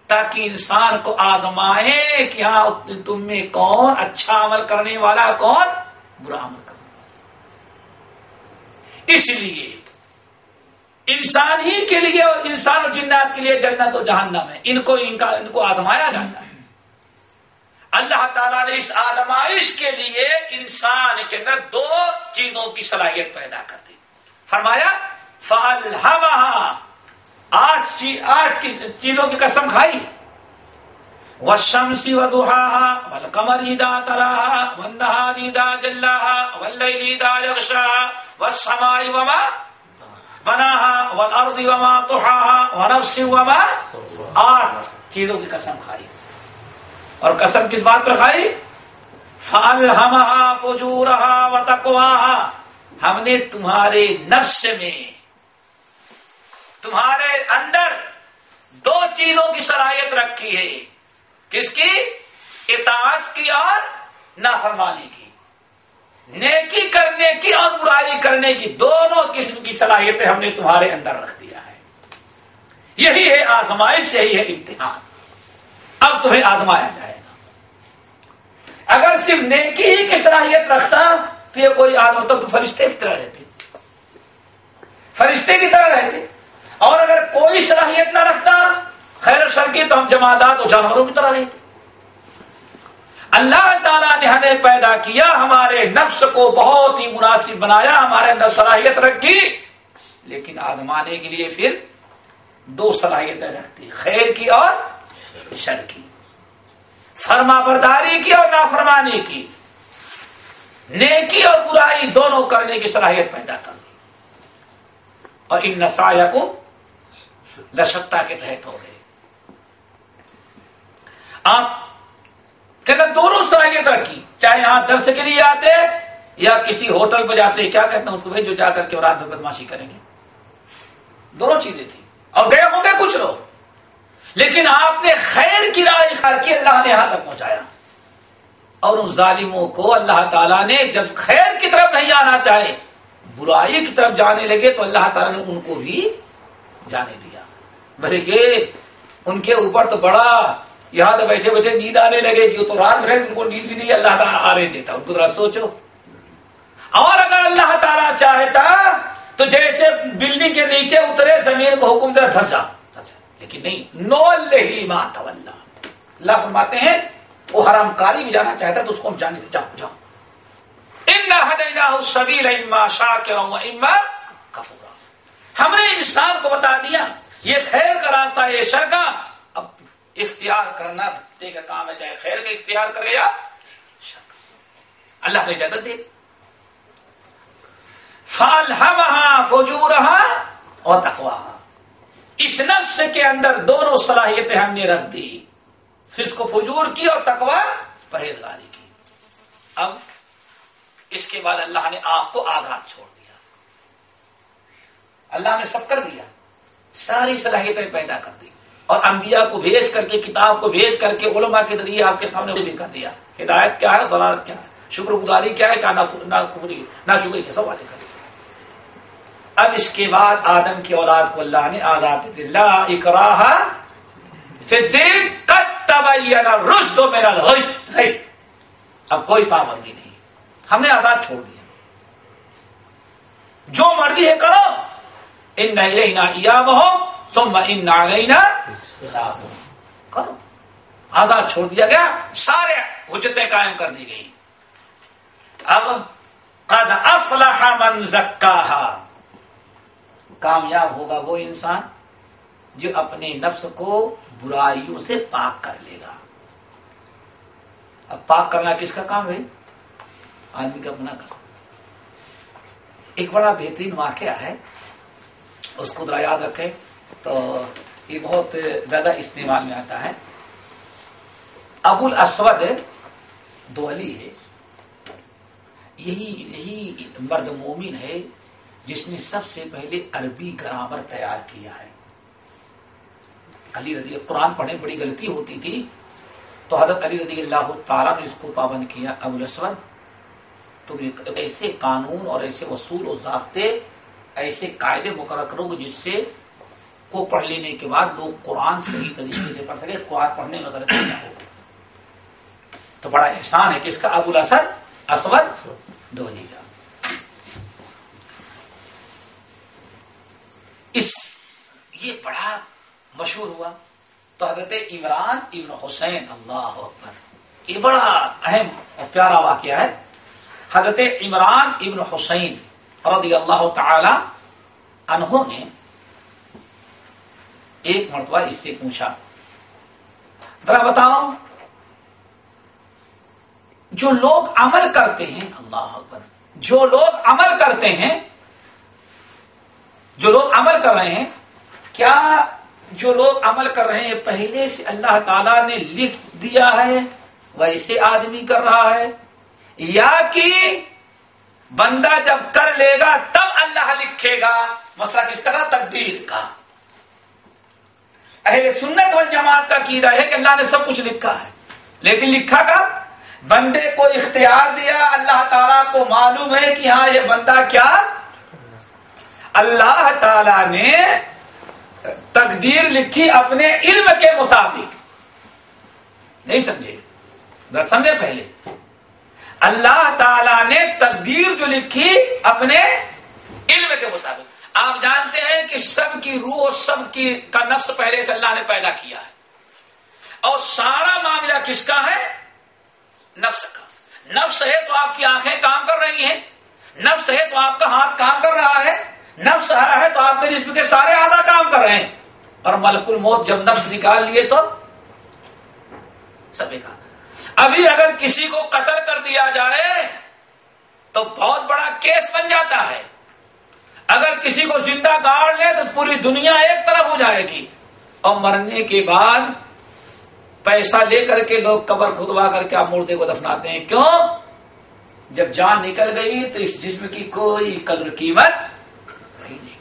Speaker 3: تاکہ انسان کو آزمائے کہ ہاں تم میں کون اچھا عمل کرنے والا, کون برا عمل کرنے والا. اس لیے انسان ہی کے لیے اور انسان اور جنات کے لیے جنت و جہنم ہے, ان کو آزمایا جاتا ہے. اللہ تعالیٰ نے اس آزمائش کے لیے انسان کے اندر دو چیزوں کی صلاحیت پیدا کر دی. فرمایا فَأَلْهَمَهَا, آٹھ چیزوں کی قسم کھائی, وَالشَّمْسِ وَضُحَاهَا وَالْقَمَرِ إِذَا تَلَاهَا وَالنَّهَارِ إِذَا جَلَّاهَا وَاللَّيْلِ إِذَا يَغْشَاهَا وَالسَّمَاءِ وَمَا بَنَاهَا وَالْأَرْضِ وَمَا طُحَاهَا وَنَفْسٍ وَمَا. 8 چیزوں کی قسم کھائی. اور قسم کس بات پر کھائی؟ فَأَلْهَمَهَا فُجُورَهَا وَتَقْوَاهَا, ہم نے تمہارے نفس میں, تمہارے اندر دو چیزوں کی صلاحیت رکھی ہے. کس کی؟ اطاعت کی اور نافرمانی کی, نیکی کرنے کی اور برائی کرنے کی, دونوں قسم کی صلاحیتیں ہم نے تمہارے اندر رکھ دیا ہے. یہی ہے آزمائش, یہی ہے امتحان. اب تمہیں آزمایا جائے گا. اگر صرف نیکی ہی کی صلاحیت رکھتا تو یہ کوئی آدم تو فرشتے کی طرح رہتے, فرشتے کی طرح رہتے. اور اگر کوئی صلاحیت نہ رکھتا خیر و شر کی تو ہم جمادات اور جانوروں کی طرح رہتے. اللہ تعالیٰ نے ہمیں پیدا کیا, ہمارے نفس کو بہت ہی مناسب بنایا, ہمارے اندر صلاحیت رکھی, لیکن آزمانے کے لیے پھر دو صلاحیتیں رکھتی, خیر کی اور شر کی, فرما برداری کی اور نافرمانی کی, نیکی اور برائی دونوں کرنے کی صلاحیت پیدا کر دی. اور ان نسایہ کو لشتا کے تحت ہو گئے. آپ کہتے دونوں صلاحیت رکھی, چاہے یہاں درس کے لیے آتے یا کسی ہوٹل پہ جاتے, کیا کہتے ہیں اس کو بھائی جو جا کر کے رات میں بدماشی کریں گے. دونوں چیزیں تھیں اور گئے ہوں گے کچھ لوگ, لیکن آپ نے خیر کی راہ اختیار کی, اللہ نے یہاں تک پہنچایا. اور ان ظالموں کو اللہ تعالیٰ نے جب خیر کی طرف نہیں آنا چاہے, برائی کی طرف جانے لگے, تو اللہ تعالیٰ نے ان کو بھی جانے دیا. بلکہ ان کے اوپر تو بڑا یہاں تو بیٹھے بیٹھے نیند آنے لگے کہ تو رات بھر ان کو نیند بھی نہیں اللہ تعالیٰ آنے دیتا. ان کو ذرا سوچو. اور اگر اللہ تعالیٰ چاہتا تو جیسے بلڈنگ کے نیچے اترے زمین کو حکم دے دھس جا, لیکن نہیں. نو اللہ ما تولا, اللہ فرماتے ہیں وہ حرام کاری بھی جانا چاہتا تو اس کو ہم جانے دے, جاؤ جاؤ. انا ہدیناہ السبیل اما شاکرا و اما کفورا, ہم نے انسان کو بتا دیا یہ خیر کا راستہ ہے, یہ شر کا. اب اختیار کرنا بھٹے کا کام ہے, چاہے خیر کا اختیار کرے یا شر کا. اللہ نے اجازت دے دی. فَأَلْهَمَهَا فُجُورَهَا وَتَقْوَاهَا, اس نفس کے اندر دونوں صلاحیتیں ہم نے رکھ دی, فسق و فجور کی اور تقوی پرہیزگاری کی. اب اس کے بعد اللہ نے آپ کو آزاد چھوڑ دیا. اللہ نے سب کر دیا, ساری صلاحیتیں پیدا کر دی, اور انبیاء کو بھیج کر کے, کتاب کو بھیج کر کے, علماء کے ذریعے آپ کے سامنے بھی کر دیا. ہدایت کیا ہے, ضلالت کیا ہے, شکر گزاری کیا ہے, کیا ناشکری کیا, سب والے کر دیا. اب اس کے بعد آدم کی اولاد کو اللہ نے آزاد دے, لا اکراہ فی الدین قد تبین الرشد من الغی, اب کوئی پابندی نہیں, ہم نے آزاد چھوڑ دیا. جو مرضی ہے کرو, ان الینا ایابہم ثم ان علینا حسابہم, کرو. آزاد چھوڑ دیا گیا, سارے حجتیں قائم کر دی گئی. اب قد افلح من زکاہا, کامیاب ہوگا وہ انسان جو اپنے نفس کو برائیوں سے پاک کر لے گا. اب پاک کرنا کس کا کام ہے؟ آدمی کا اپنا قسم. ایک بڑا بہترین واقعہ ہے, اس کو ذرا یاد رکھیں تو یہ بہت زیادہ استعمال میں آتا ہے. ابو الاسود دو علی ہے، یہی مرد مومن ہے جس نے سب سے پہلے عربی گرامر تیار کیا ہے. علی رضی قرآن پڑھنے بڑی غلطی ہوتی تھی تو حضرت علی رضی اللہ تعالیٰ نے اس کو پابند کیا. ابو الاسود تم ایسے قانون اور ایسے اصول و ضابطے ایسے قاعدے مقرر کرو گے جس سے کو پڑھ لینے کے بعد لوگ قرآن صحیح طریقے سے پڑھ سکے، قرآن پڑھنے میں غلطی نہ ہو. تو بڑا احسان ہے کہ اس کا ابو الاسود دہلی کا. یہ بڑا مشہور ہوا. تو حضرت عمران ابن حسین، اللہ اکبر، یہ بڑا اہم اور پیارا واقعہ ہے. حضرت عمران ابن حسین رضی اللہ تعالی عنہ نے ایک مرتبہ اس سے پوچھا، ذرا بتاؤ جو لوگ عمل کرتے ہیں، اللہ اکبر، جو لوگ عمل کرتے ہیں، جو لوگ عمل کر رہے ہیں، کیا جو لوگ عمل کر رہے ہیں پہلے سے اللہ تعالیٰ نے لکھ دیا ہے ویسے آدمی کر رہا ہے، یا کہ بندہ جب کر لے گا تب اللہ لکھے گا؟ مسئلہ کس کا تھا؟ تقدیر کا. اہل سنت والجماعت کا عقیدہ ہے کہ اللہ نے سب کچھ لکھا ہے، لیکن لکھا کب؟ بندے کو اختیار دیا. اللہ تعالیٰ کو معلوم ہے کہ ہاں یہ بندہ کیا، اللہ تعالیٰ نے تقدیر لکھی اپنے علم کے مطابق. نہیں سمجھے؟ ذرا سمجھے پہلے. اللہ تعالیٰ نے تقدیر جو لکھی اپنے علم کے مطابق. آپ جانتے ہیں کہ سب کی روح اور سب کی کا نفس پہلے سے اللہ نے پیدا کیا ہے، اور سارا معاملہ کس کا ہے؟ نفس کا. نفس ہے تو آپ کی آنکھیں کام کر رہی ہیں، نفس ہے تو آپ کا ہاتھ کام کر رہا ہے، نفس ہے تو آپ کے جسم کے سارے اعضاء کام کر رہے ہیں. اور ملک الموت جب نفس نکال لیے تو سب کا. ابھی اگر کسی کو قتل کر دیا جائے تو بہت بڑا کیس بن جاتا ہے. اگر کسی کو زندہ گاڑ لے تو پوری دنیا ایک طرف ہو جائے گی، اور مرنے کے بعد پیسہ لے کر کے لوگ قبر کھدوا کر کے آپ مردے کو دفناتے ہیں. کیوں؟ جب جان نکل گئی تو اس جسم کی کوئی قدر قیمت نہیں.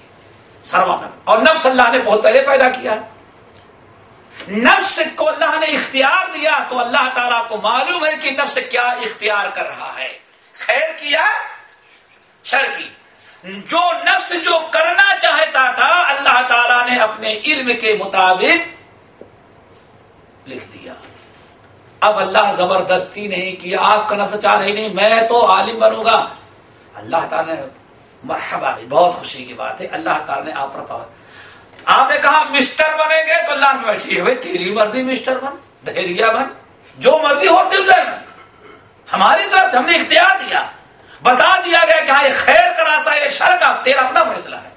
Speaker 3: اور نفس اللہ نے بہت پہلے پیدا کیا. نفس کو اللہ نے اختیار دیا تو اللہ تعالیٰ کو معلوم ہے کہ نفس کیا اختیار کر رہا ہے، خیر کیا شر کی. جو نفس جو کرنا چاہتا تھا اللہ تعالیٰ نے اپنے علم کے مطابق لکھ دیا. اب اللہ زبردستی نہیں کیا. آپ کا نفس چاہ رہی نہیں میں تو عالم بنوں گا، اللہ تعالیٰ نے مرحبا بھی، بہت خوشی کی بات ہے، اللہ تعالیٰ نے آپ پر پاور. آپ نے کہا مسٹر بنیں گے تو اللہ نے بیٹھی ہے بھائی تیری مرضی، مسٹر بن، دہریہ بن، جو مرضی ہوتی بن. ہماری طرف سے ہم نے اختیار دیا، بتا دیا گیا کہ ہاں یہ خیر کا راستہ ہے، یہ شر کا، تیرا اپنا فیصلہ ہے.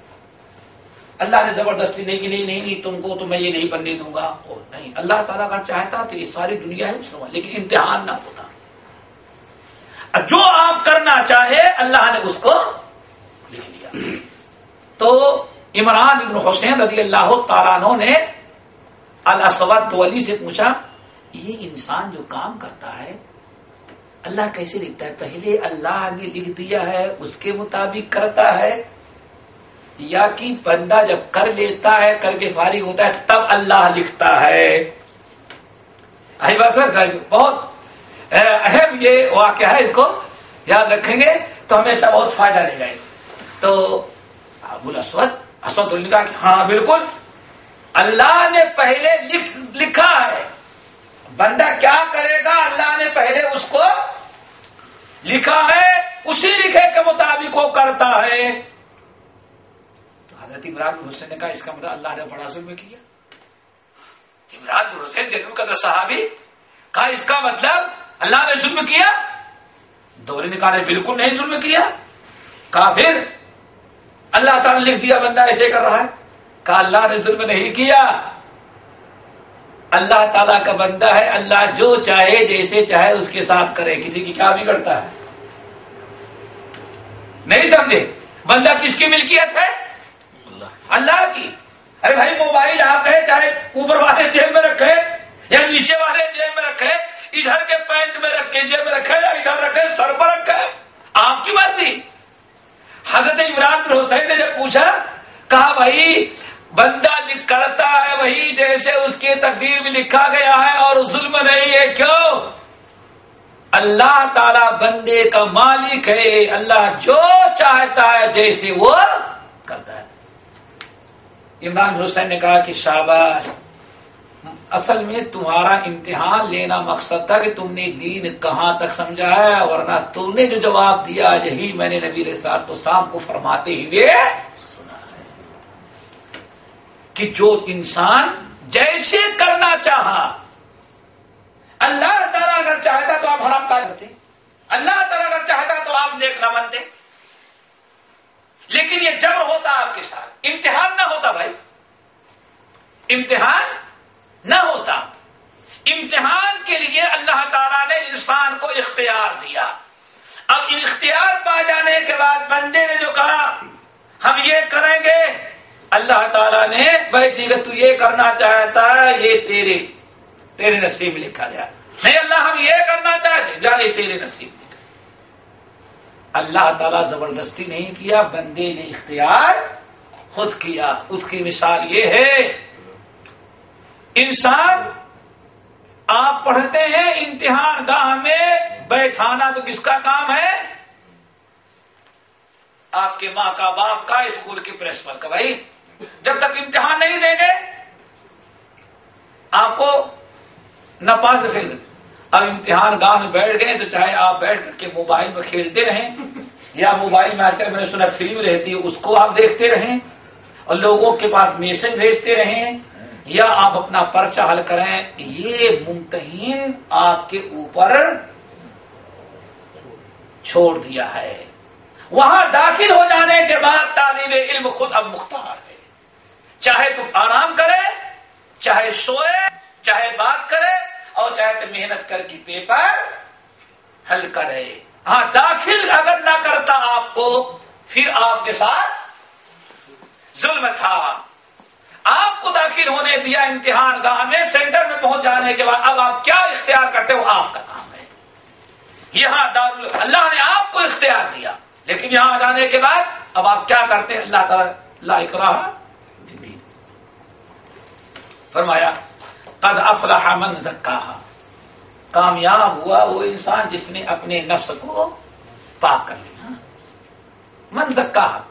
Speaker 3: اللہ نے زبردستی نہیں کہ نہیں تم کو تو میں یہ نہیں بننے دوں گا. نہیں، اللہ تعالیٰ کا چاہتا تو یہ ساری دنیا ہے مسلمان، لیکن امتحان نہ ہوتا. جو آپ کرنا چاہے اللہ نے اس کو لکھ لیا. تو عمران ابن حسین رضی اللہ تعالیٰ عنہ نے الاسود ولی سے پوچھا، یہ انسان جو کام کرتا ہے اللہ کیسے لکھتا ہے؟ پہلے اللہ نے لکھ دیا ہے اس کے مطابق کرتا ہے، یا کہ بندہ جب کر لیتا ہے کر کے فارغ ہوتا ہے تب اللہ لکھتا ہے؟ بہت اہم یہ واقعہ ہے، اس کو یاد رکھیں گے تو ہمیشہ بہت فائدہ دے گا. تو ابو الاسود نے کہا کہ ہاں بالکل اللہ نے پہلے لکھا ہے، بندہ کیا کرے گا اللہ نے پہلے اس کو لکھا ہے، اسی لکھے کے مطابق وہ کرتا ہے. تو حضرت عمران بن حسین نے کہا اس کا مطلب اللہ نے بڑا ظلم کیا. عمران بن حسین جنرل قدر صحابی، کہا اس کا مطلب اللہ نے ظلم کیا؟ دوری نے کہا نہیں بالکل نہیں ظلم کیا. کہا پھر اللہ تعالیٰ نے لکھ دیا بندہ ایسے کر رہا ہے. کہا اللہ نے ظلم نہیں کیا، اللہ تعالیٰ کا بندہ ہے، اللہ جو چاہے جیسے چاہے اس کے ساتھ کرے، کسی کی کیا بگڑتا ہے؟ نہیں سمجھے؟ بندہ کس کی ملکیت ہے؟ اللہ کی. ارے بھائی موبائل آپ کہے چاہے اوپر والے جیب میں رکھے یا نیچے والے جیب میں رکھے، ادھر کے پینٹ میں رکھے، جیب میں رکھے یا ادھر رکھے، سر پر رکھے، آپ کی مرضی۔ حضرت عمران بن حسین نے جب پوچھا، کہا بھائی بندہ کرتا ہے وہی جیسے اس کی تقدیر میں لکھا گیا ہے اور ظلم نہیں ہے، کیوں؟ اللہ تعالیٰ بندے کا مالک ہے، اللہ جو چاہتا ہے جیسے وہ کرتا ہے۔ عمران بن حسین نے کہا کہ شاباش، اصل میں تمہارا امتحان لینا مقصد تھا کہ تم نے دین کہاں تک سمجھا ہے، ورنہ تم نے جو جواب دیا یہی میں نے نبی علیہ الصلوۃ والسلام کو فرماتے ہوئے سنا ہے کہ جو انسان جیسے کرنا چاہا، اللہ تعالیٰ اگر چاہتا تو آپ حرام کار کرتے، اللہ تعالیٰ اگر چاہتا تو آپ نیک نہ بنتے، لیکن یہ جبر ہوتا آپ کے ساتھ، امتحان نہ ہوتا بھائی، امتحان نہ ہوتا۔ امتحان کے لیے اللہ تعالیٰ نے انسان کو اختیار دیا۔ اب اختیار پا جانے کے بعد بندے نے جو کہا ہم یہ کریں گے، اللہ تعالیٰ نے بھائی ٹھیک ہے تو یہ کرنا چاہتا ہے، یہ تیرے نصیب میں لکھا گیا، نہیں اللہ ہم یہ کرنا چاہتے، جا یہ تیرے نصیب میں۔ اللہ تعالیٰ زبردستی نہیں کیا، بندے نے اختیار خود کیا۔ اس کی مثال یہ ہے، انسان آپ پڑھتے ہیں امتحان گاہ میں بیٹھانا تو کس کا کام ہے؟ آپ کے ماں کا، باپ کا، اسکول کے پرنسپل کا۔ بھائی جب تک امتحان نہیں دیں گے آپ کو نہ پاس نہ فیل۔ اب امتحان گاہ میں بیٹھ گئے تو چاہے آپ بیٹھ کر کے موبائل میں کھیلتے رہیں یا موبائل میں آ کر میں نے سنا فلم رہتی ہے اس کو آپ دیکھتے رہیں اور لوگوں کے پاس میسج بھیجتے رہیں یا آپ اپنا پرچہ حل کریں، یہ ممتحن آپ کے اوپر چھوڑ دیا ہے۔ وہاں داخل ہو جانے کے بعد طالب علم خود اب مختار ہے، چاہے تم آرام کرے، چاہے سوئے، چاہے بات کرے اور چاہے تو محنت کر کے پیپر حل کرے۔ ہاں داخل اگر نہ کرتا آپ کو، پھر آپ کے ساتھ ظلم تھا۔ آپ کو داخل ہونے دیا امتحان گاہ میں، سینٹر میں پہنچ جانے کے بعد اب آپ کیا اختیار کرتے ہو آپ کا کام ہے۔ یہاں اللہ نے آپ کو اختیار دیا، لیکن یہاں جانے کے بعد اب آپ کیا کرتے ہیں؟ اللہ تعالیٰ لا اکراہ فی الدین فرمایا قد افلح من زکاہا، کامیاب ہوا وہ انسان جس نے اپنے نفس کو پاک کر لیا۔ من زکاہا،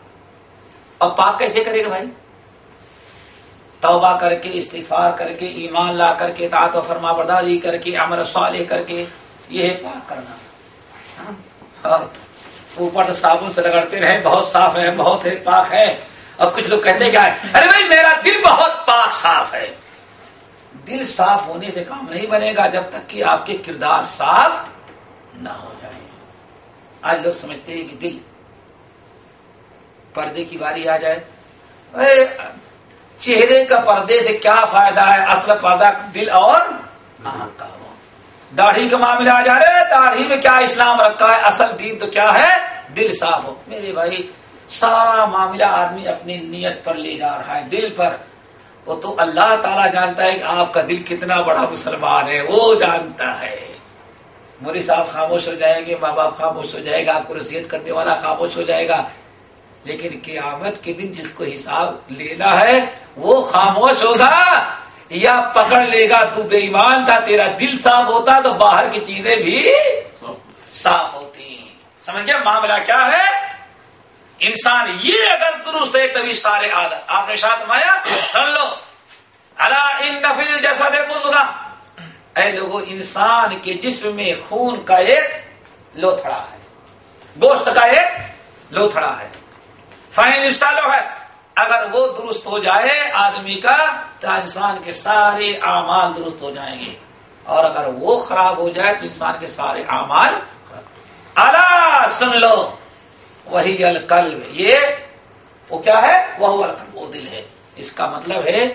Speaker 3: اور پاک کیسے کرے گا بھائی؟ توبہ کر کے، استغفار کر کے، ایمان لا کر کے، اطاعت و فرما برداری کر کے، عمل صالح کر کے، یہ ہے پاک کرنا۔ اور اوپر تو صابن سے رگڑتے رہے بہت صاف ہے، بہت ہے پاک ہے، اور کچھ لوگ کہتے کیا ہے، ارے بھائی میرا دل بہت پاک صاف ہے۔ دل صاف ہونے سے کام نہیں بنے گا جب تک کہ آپ کے کردار صاف نہ ہو جائیں۔ آج لوگ سمجھتے ہیں کہ دل، پردے کی باری آ جائے، چہرے کا پردے سے کیا فائدہ ہے، اصل پردہ دل اور آنکھ کا ہو۔ داڑھی کا معاملہ آ جا رہا ہے، داڑھی میں کیا اسلام رکھا ہے، اصل دین تو کیا ہے، دل صاف ہو۔ میرے بھائی سارا معاملہ آدمی اپنی نیت پر لے جا رہا ہے، دل پر۔ وہ تو اللہ تعالیٰ جانتا ہے کہ آپ کا دل کتنا بڑا مسلمان ہے، وہ جانتا ہے۔ مولوی صاحب خاموش ہو جائیں گے، ماں باپ خاموش ہو جائے گا، آپ کو نصیحت کرنے والا خاموش ہو جائے گا، لیکن قیامت کے دن جس کو حساب لینا ہے وہ خاموش ہوگا یا پکڑ لے گا۔ تو بے ایمان تھا، تیرا دل صاف ہوتا تو باہر کی چیزیں بھی صاف ہوتی۔ سمجھ گیا معاملہ کیا ہے؟ انسان یہ اگر درست ہے تبھی سارے عادت۔ آپ نے ساتھ مایا سن لو، الا ان فی الجسد مضغہ، اے لوگوں انسان کے جسم میں خون کا ایک لوتھڑا ہے، گوشت کا ایک لوتھڑا ہے۔ فَإِنْ صَلُحَتْ، اگر وہ درست ہو جائے آدمی کا تو انسان کے سارے اعمال درست ہو جائیں گے، اور اگر وہ خراب ہو جائے تو انسان کے سارے اعمال خراب۔ الا سن لو، وہی القلب، یہ وہ کیا ہے، وہ القلب، وہ دل ہے۔ اس کا مطلب ہے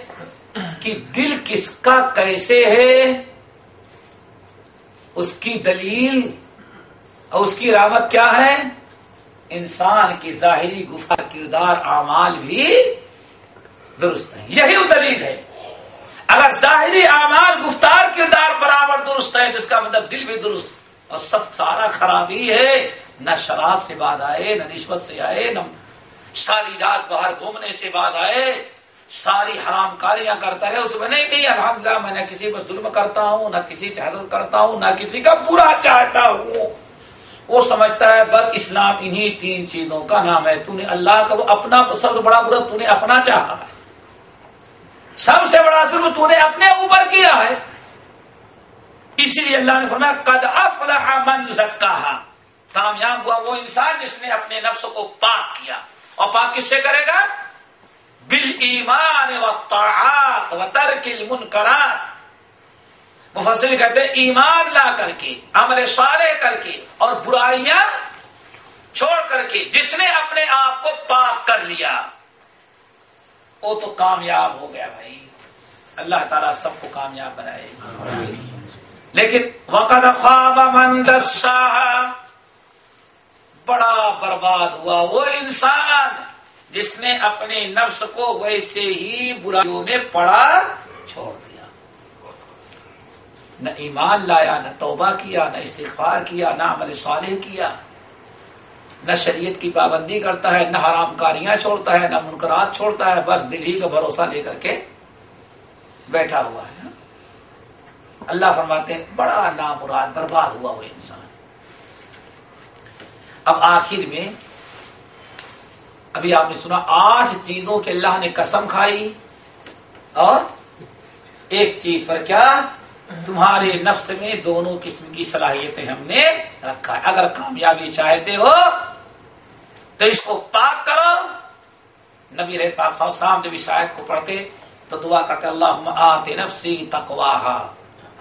Speaker 3: کہ دل کس کا کیسے ہے، اس کی دلیل اور اس کی علامت کیا ہے؟ انسان کی ظاہری گفتار، کردار، اعمال بھی درست ہیں، یہی وہ دلیل ہے۔ اگر ظاہری اعمال گفتار کردار برابر درست ہے، جس کا مطلب دل بھی درست، اور سب سارا خرابی ہے، نہ شراب سے بعد آئے، نہ رشوت سے آئے، نہ ساری رات باہر گھومنے سے بعد آئے، ساری حرام کاریاں کرتا ہے، اسے میں نہیں الحمدللہ میں نہ کسی پر ظلم کرتا ہوں، نہ کسی سے حسد کرتا ہوں، نہ کسی کا برا چاہتا ہوں. وہ سمجھتا ہے بس اسلام انہی 3 چیزوں کا نام ہے. تو نے اللہ کا وہ اپنا سب سے بڑا برا تو نے اپنا چاہا ہے، سب سے بڑا ظلم تو نے اپنے اوپر کیا ہے. اسی لیے اللہ نے فرمایا قد افلح من زکاہا، کامیاب ہوا وہ انسان جس نے اپنے نفس کو پاک کیا. اور پاک کس سے کرے گا؟ بالایمان والطاعات وترک المنکرات. مفسر کہتے ہیں ایمان لا کر کے، عمل صالح کر کے اور برائیاں چھوڑ کر کے جس نے اپنے آپ کو پاک کر لیا وہ تو کامیاب ہو گیا بھائی. اللہ تعالیٰ سب کو کامیاب بنائے. لیکن وقد خاب من دساہا، بڑا برباد ہوا وہ انسان جس نے اپنے نفس کو ویسے ہی برائیوں میں پڑا چھوڑ دیا. نہ ایمان لایا، نہ توبہ کیا، نہ استغفار کیا، نہ عمل صالح کیا، نہ شریعت کی پابندی کرتا ہے، نہ حرام کاریاں چھوڑتا ہے، نہ منکرات چھوڑتا ہے، بس دل ہی کا بھروسہ لے کر کے بیٹھا ہوا ہے. اللہ فرماتے ہیں بڑا نامراد برباد ہوا وہ انسان. اب آخر میں ابھی آپ نے سنا 8 چیزوں کے اللہ نے قسم کھائی، اور ایک چیز پر کیا؟ تمہارے نفس میں دونوں قسم کی صلاحیتیں ہم نے رکھا ہے. اگر کامیابی چاہتے ہو تو اس کو پاک کرو. نبی علیہ السلام جب اس آیت کو پڑھتے تو دعا کرتے اللہم آت نفسی تقواہا،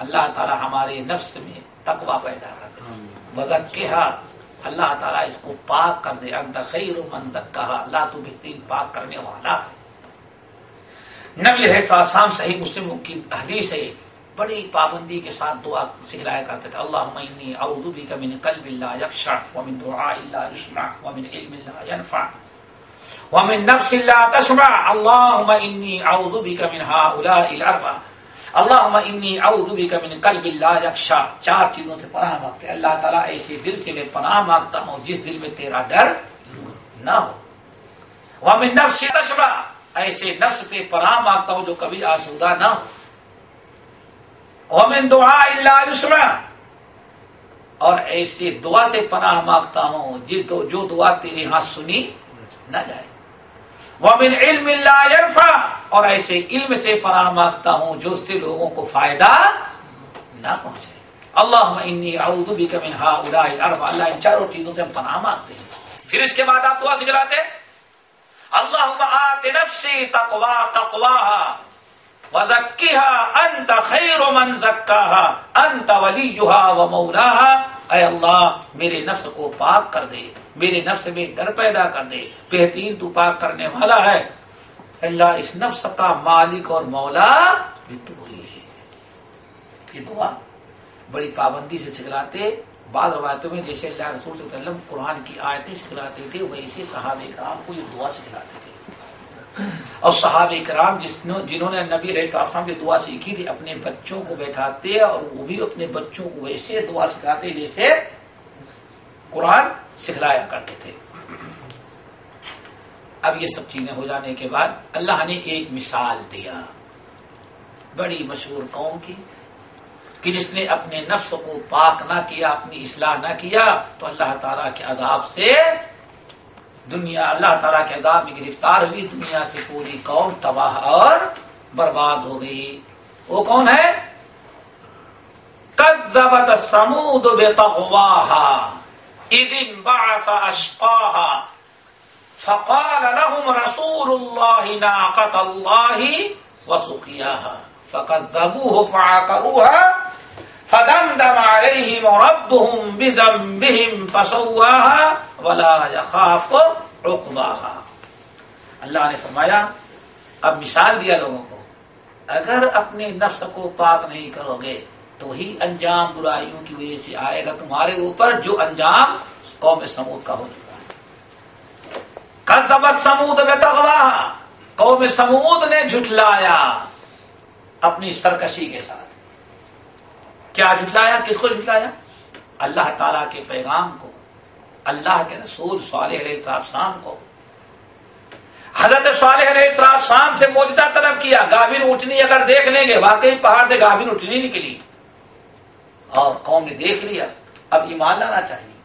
Speaker 3: اللہ تعالی ہمارے نفس میں تقوی پیدا کر دے. وزکھا، اللہ تعالیٰ اس کو پاک کر دے. انت خیر من زکاہا، اللہ تو بہترین پاک کرنے والا ہے. نبی علیہ السلام صحیح مسلم کی حدیث ہے، بڑی پابندی کے ساتھ دعا سکھلایا کرتے تھے. اللہم انی اعوذ بک من قلب لا یخشع ومن دعاء لا یسمع ومن علم لا ینفع ومن نفس لا تشبع. اللہم انی اعوذ بک من ہؤلاء الاربعہ. اللہم انی اعوذ بک من قلب لا یخشع، 4 چیزوں سے پناہ مانگتے. اللہ تعالیٰ ایسے دل سے میں پناہ مانگتا ہوں جس دل میں تیرا ڈر نہ ہو. ومن نفس تشبع، ایسے نفس سے پناہ مانگتا ہوں جو کبھی آسودہ نہ ہو. ومن دعاء لا یسمع، اور ایسے دعا سے پناہ مانگتا ہوں جو دعا تیرے ہاں سنی نہ جائے. ومن علم لا ينفع، اور ایسے علم سے پناہ مانگتا ہوں جو سے لوگوں کو فائدہ نہ پہنچے. اللہم انی اعوذ بک من ہؤلاء الاربعہ. اللہ ان 4 چیزوں سے ہم پناہ مانگتے ہیں. پھر اس کے بعد آپ دعا سکھلاتے اللہم آت نفسی تقواہا وزکھا انت خیر من زکاہا انت ولیہا ومولاہا. اے اللہ میرے نفس کو پاک کر دے، میرے نفس میں ڈر پیدا کر دے، بہترین تو پاک کرنے والا ہے. اللہ اس نفس کا مالک اور مولا بھی تو ہی ہے. یہ دعا بڑی پابندی سے سکھلاتے. بعض روایتوں میں جیسے اللہ رسول صلی اللہ علیہ وسلم قرآن کی آیتیں سکھلاتے تھے ویسے صحابہ کرام کو یہ دعا سکھلاتے تھے. اور صحابہ کرام جنہوں نے نبی علیہ السلام سے دعا سیکھی تھی اپنے بچوں کو بیٹھاتے اور وہ بھی اپنے بچوں کو ویسے دعا سکھاتے جیسے قرآن سکھلایا کرتے تھے. اب یہ سب چیزیں ہو جانے کے بعد اللہ نے ایک مثال دیا بڑی مشہور قوم کی کہ جس نے اپنے نفس کو پاک نہ کیا، اپنی اصلاح نہ کیا تو اللہ تعالیٰ کے عذاب سے اللہ تعالیٰ کے عذاب میں گرفتار ہوئی. دنیا سے پوری قوم تباہ اور برباد ہو گئی. وہ کون ہے؟ کذبت ثمود بطغواہا اذ انبعث اشقاہا فقال لهم رسول الله ناقة الله وسقياها فكذبوه فعقروها فدمدم عليهم ربهم بذنبهم فسواها ولا يخاف عقباها. اللہ نے فرمایا اب مثال دیا لوگوں کو، اگر اپنے نفس کو پاک نہیں کرو گے تو وہی انجام برائیوں کی وجہ سے آئے گا تمہارے اوپر جو انجام قوم سمود کا ہو چکا ہے. کذبت ثمود بطغواہا، قوم سمود نے جھٹلایا اپنی سرکشی کے ساتھ. کیا جھٹلایا؟ کس کو جھٹلایا؟ اللہ تعالیٰ کے پیغام کو، اللہ کے رسول صالح علیہ السلام کو. حضرت صالح علیہ السلام سے موجودہ طلب کیا. گابن اونٹنی اگر دیکھ لیں گے، واقعی پہاڑ سے گابن اونٹنی نکلی اور قوم نے دیکھ لیا، اب ایمان لانا چاہیے.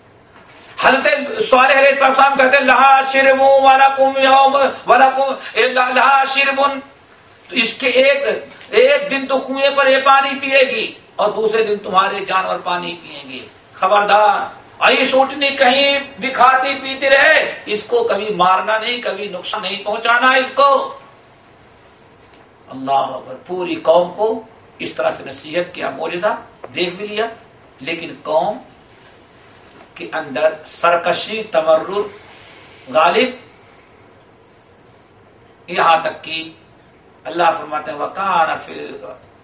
Speaker 3: حضرت صالح علیہ السلام کہتے ہیں لہا شرب ولکم یوم ولکم لہا شرب، تو اس کے ایک دن تو کنویں پر یہ پانی پیے گی اور دوسرے دن تمہارے جانور پانی پیئیں گے. خبردار، ایس اونٹنی کہیں بھی کھاتی پیتی رہے، اس کو کبھی مارنا نہیں، کبھی نقصان نہیں پہنچانا اس کو. اللہ اکبر. پوری قوم کو اس طرح سے نصیحت کیا، موجودہ دیکھ بھی لیا، لیکن قوم کے اندر سرکشی، تمرد غالب. یہاں تک کہ اللہ فرماتے ہیں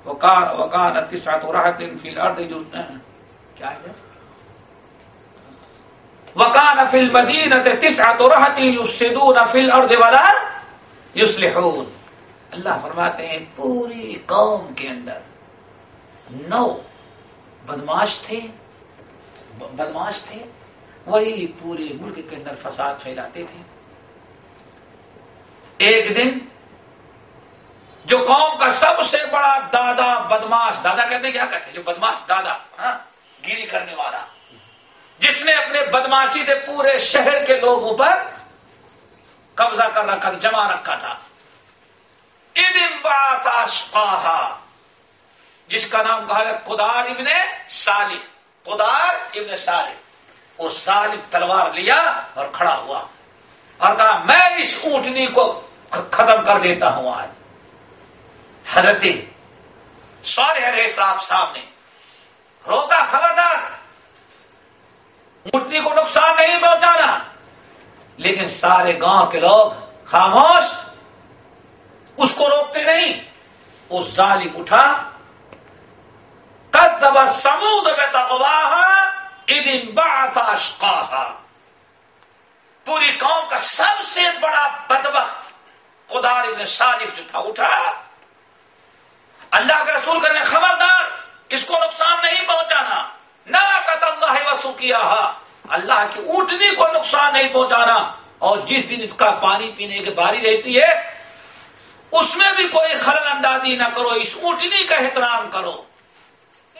Speaker 3: وَكَانَ تِسْعَةُ رَهْطٍ فِي الْأَرْضِ کیا ہے؟ وَكَانَ فِي الْمَدِينَةِ تِسْعَةُ رَهْطٍ يُفْسِدُونَ فِي الْأَرْضِ وَلَا يُصْلِحُونَ. اللہ فرماتے ہیں پوری قوم کے اندر 9 بدماش تھے، وہی پورے ملک کے اندر فساد پھیلاتے تھے. ایک دن جو قوم کا سب سے بڑا دادا بدماش، دادا کہتے ہیں کیا کہتے ہیں جو بدماش دادا، گیری کرنے والا، جس نے اپنے بدماشی سے پورے شہر کے لوگوں پر قبضہ کر رکھا تھا، جمع رکھا تھا. اِذِ انبعث أَشْقَاهَا، جس کا نام کہا ہے قدار ابن صالح. قدار ابن صالح، وہ صالح تلوار لیا اور کھڑا ہوا اور کہا میں اس اونٹنی کو ختم کر دیتا ہوں آج. حضرت صالح علیہ السلام نے روکا، خبردار اونٹنی کو نقصان نہیں پہنچانا. لیکن سارے گاؤں کے لوگ خاموش، اس کو روکتے نہیں. اس ظالم اٹھا، کذب ثمود بطغواها اذ انبعث اشقاها. پوری قوم کا سب سے بڑا بدبخت قدار ابن صالح جو تھا اٹھا. اللہ کے رسول کرنے خبردار اس کو نقصان نہیں پہنچانا. ناقۃ اللہ وسقیاها، اللہ کی اونٹنی کو نقصان نہیں پہنچانا. اور جس دن اس کا پانی پینے کی باری رہتی ہے اس میں بھی کوئی خلل اندازی نہ کرو، اس اونٹنی کا احترام کرو.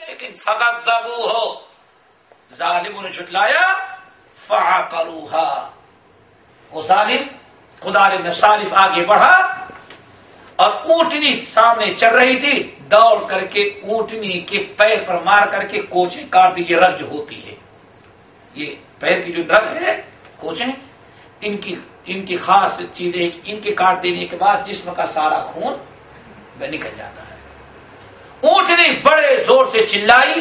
Speaker 3: لیکن فکذبوہ، ظالموں نے جھٹلایا. فعقروها، وہ ظالم قدار ابن صالح آگے بڑھا اور اونٹنی سامنے چل رہی تھی، دوڑ کر کے اونٹنی کے پیر پر مار کر کے کوچیں کاٹ دی. یہ رگ جو ہوتی ہے، یہ پیر کی جو رگ ہے، کوچیں، ان کی خاص چیزیں، ان کے کاٹ دینے کے بعد جسم کا سارا خون نکل جاتا ہے. اونٹنی بڑے زور سے چلائی.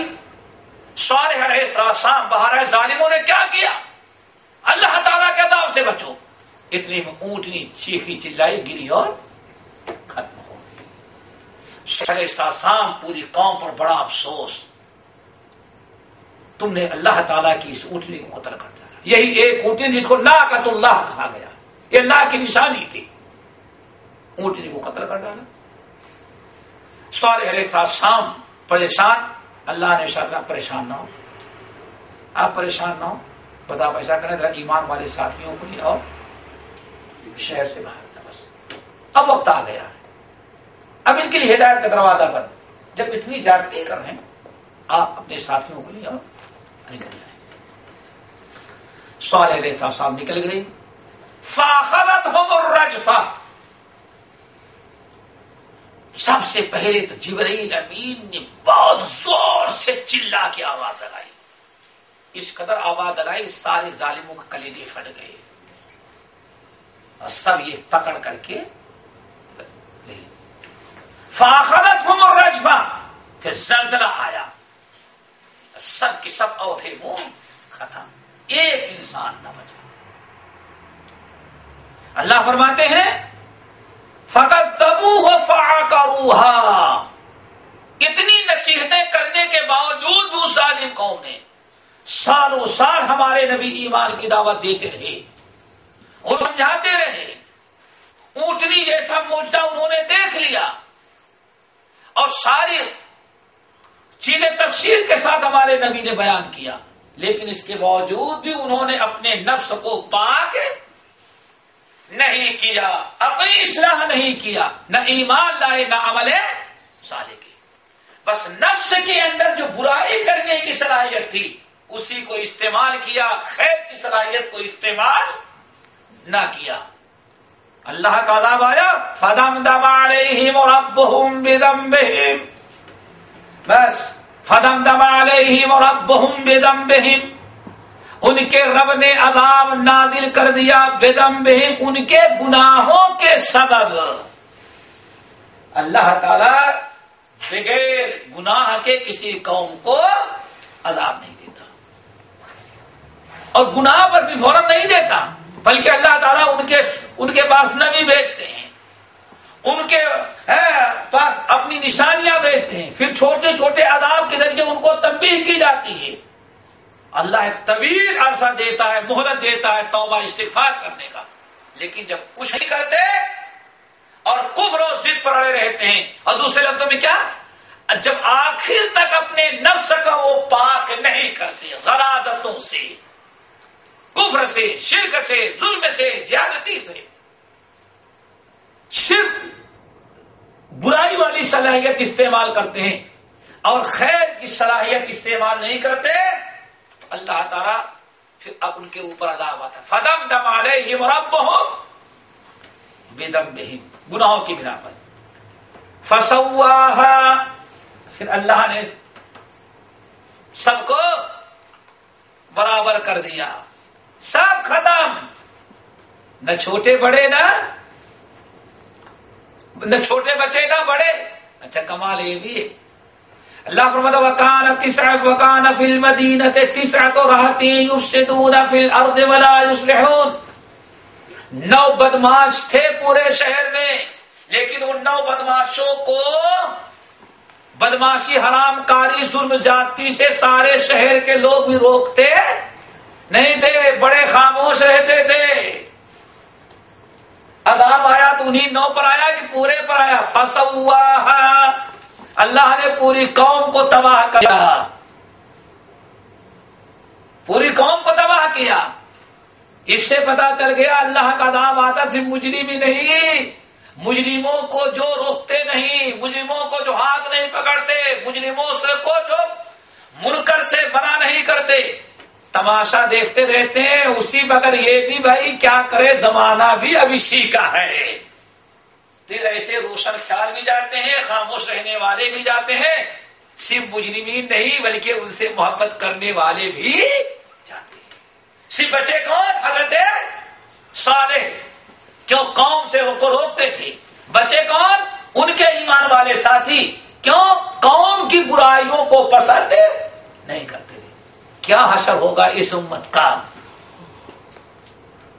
Speaker 3: صالح علیہ السلام باہر آئے. ظالموں نے کیا کیا؟ اللہ تعالیٰ کے عذاب سے بچو. اتنے میں اونٹنی چیخی چلائی، گری اور ختم ہو گئی. صالح علیہ السلام پوری قوم پر بڑا افسوس، تم نے اللہ تعالیٰ کی اس اونٹنی کو قتل کر ڈالا. یہی ایک اونٹنی جس کو ناقۃ اللہ کہا گیا، یہ اللہ کی نشانی تھی، اونٹنی کو قتل کر ڈالا. صالح علیہ السلام پریشان. اللہ نے ارشاد، پریشان نہ ہو، آپ پریشان نہ ہو، بس آپ ایسا کریں ذرا ایمان والے ساتھیوں کو لے آؤ شہر سے باہر. بس اب وقت آ گیا ہے، اب ان کے لیے ہدایت کا دروازہ بند. جب اتنی زیادتی کر رہے ہیں آپ اپنے ساتھیوں کو لے آؤ، نکل جائیں. صالح علیہ السلام نکل گئے. فاخذتهم الرجفہ، سب سے پہلے تو جبرائیل امین نے بہت زور سے چلا کے آواز لگائی. اس قدر آواز لگائی سارے ظالموں کے کلیجے پھٹ گئے اور سب یہ پکڑ کر کے فاخذتهم الرجفہ. پھر زلزلہ آیا، سب کے سب اوتھے منہ ختم، ایک انسان نہ بچا. اللہ فرماتے ہیں فَكَذَّبُوهُ فَعَقَرُوهَا. اتنی نصیحتیں کرنے کے باوجود بھی اس ظالم قوم نے سالوں سال ہمارے نبی ایمان کی دعوت دیتے رہے اور سمجھاتے رہے. اونٹنی جیسا معجزہ انہوں نے دیکھ لیا اور ساری چیزیں تفصیل کے ساتھ ہمارے نبی نے بیان کیا، لیکن اس کے باوجود بھی انہوں نے اپنے نفس کو پاک نہیں کیا، اپنی اصلاح نہیں کیا، نہ ایمان لائے نہ عمل صالح کی، بس نفس کے اندر جو برائی کرنے کی صلاحیت تھی اسی کو استعمال کیا، خیر کی صلاحیت کو استعمال نہ کیا۔ اللہ کا عذاب آیا، فَدَمْدَمَ عَلَيْهِمْ رَبُّهُمْ بِذَنبِهِمْ، بس فَدَمْدَمَ عَلَيْهِمْ رَبُّهُمْ بِذَنبِهِمْ، ان کے رب نے عذاب نازل کر دیا، بِذَنبِهِمْ، ان کے گناہوں کے سبب۔ اللہ تعالی بغیر گناہ کے کسی قوم کو عذاب نہیں دیتا، اور گناہ پر بھی فوراً نہیں دیتا، بلکہ اللہ تعالیٰ ان کے پاس نبی بھیجتے ہیں، ان کے پاس اپنی نشانیاں بھیجتے ہیں، پھر چھوٹے چھوٹے عذاب کے ذریعے ان کو تنبیہ کی جاتی ہے۔ اللہ ایک طویل عرصہ دیتا ہے، مہلت دیتا ہے توبہ استغفار کرنے کا، لیکن جب کچھ نہیں کرتے اور کفر و ضد پر اڑے رہتے ہیں، اور دوسرے لفظوں میں کیا، جب آخر تک اپنے نفس کا وہ پاک نہیں کرتے، غرازتوں سے، کفر سے، شرک سے، ظلم سے، زیادتی سے، صرف برائی والی صلاحیت استعمال کرتے ہیں اور خیر کی صلاحیت استعمال نہیں کرتے، تو اللہ تعالیٰ پھر اب ان کے اوپر عذاب آتا ہے۔ فَدَمْدَمَ عَلَيْهِمْ رَبُّهُمْ بِذَنبِهِمْ، گناہوں کی بنا پر، فَسَوَّاهَا، پھر اللہ نے سب کو برابر کر دیا، سب ختم، نہ چھوٹے بڑے، نہ چھوٹے بچے نہ بڑے۔ اچھا کمال یہ بھی ہے، اللہ فرماتا وَكَانَ فِي الْمَدِينَةِ تِسْعَةُ رَهْطٍ يُفْسِدُونَ فِي الْأَرْضِ وَلَا يُصْلِحُونَ، 9 بدماش تھے پورے شہر میں، لیکن ان 9 بدماشوں کو بدماشی، حرام کاری، ظلم زیادتی سے سارے شہر کے لوگ بھی روکتے نہیں تھے، بڑے خاموش رہتے تھے۔ عذاب آیا تو انہیں 9 پر آیا کہ پورے پر آیا، فَسَوَّاهَا، اللہ نے پوری قوم کو تباہ کیا، پوری قوم کو تباہ کیا۔ اس سے پتا چل گیا اللہ کا عذاب آتا صرف مجرم ہی نہیں، مجرموں کو جو روکتے نہیں، مجرموں کو جو ہاتھ نہیں پکڑتے، مجرموں سے کو جو منکر سے منع نہیں کرتے، تماشا دیکھتے رہتے ہیں، اسی بغیر یہ بھی بھائی کیا کرے، زمانہ بھی اب اسی کا ہے۔ پھر ایسے روشن خیال بھی جاتے ہیں، خاموش رہنے والے بھی جاتے ہیں، صرف مجرمین نہیں بلکہ ان سے محبت کرنے والے بھی جاتے ہیں۔ صرف بچے کون؟ حضرت صالح، کیوں قوم سے ان کو روکتے تھے، بچے کون؟ ان کے ایمان والے ساتھی، کیوں قوم کی برائیوں کو پسند نہیں کرتے تھے۔ کیا حشر ہوگا اس امت کا؟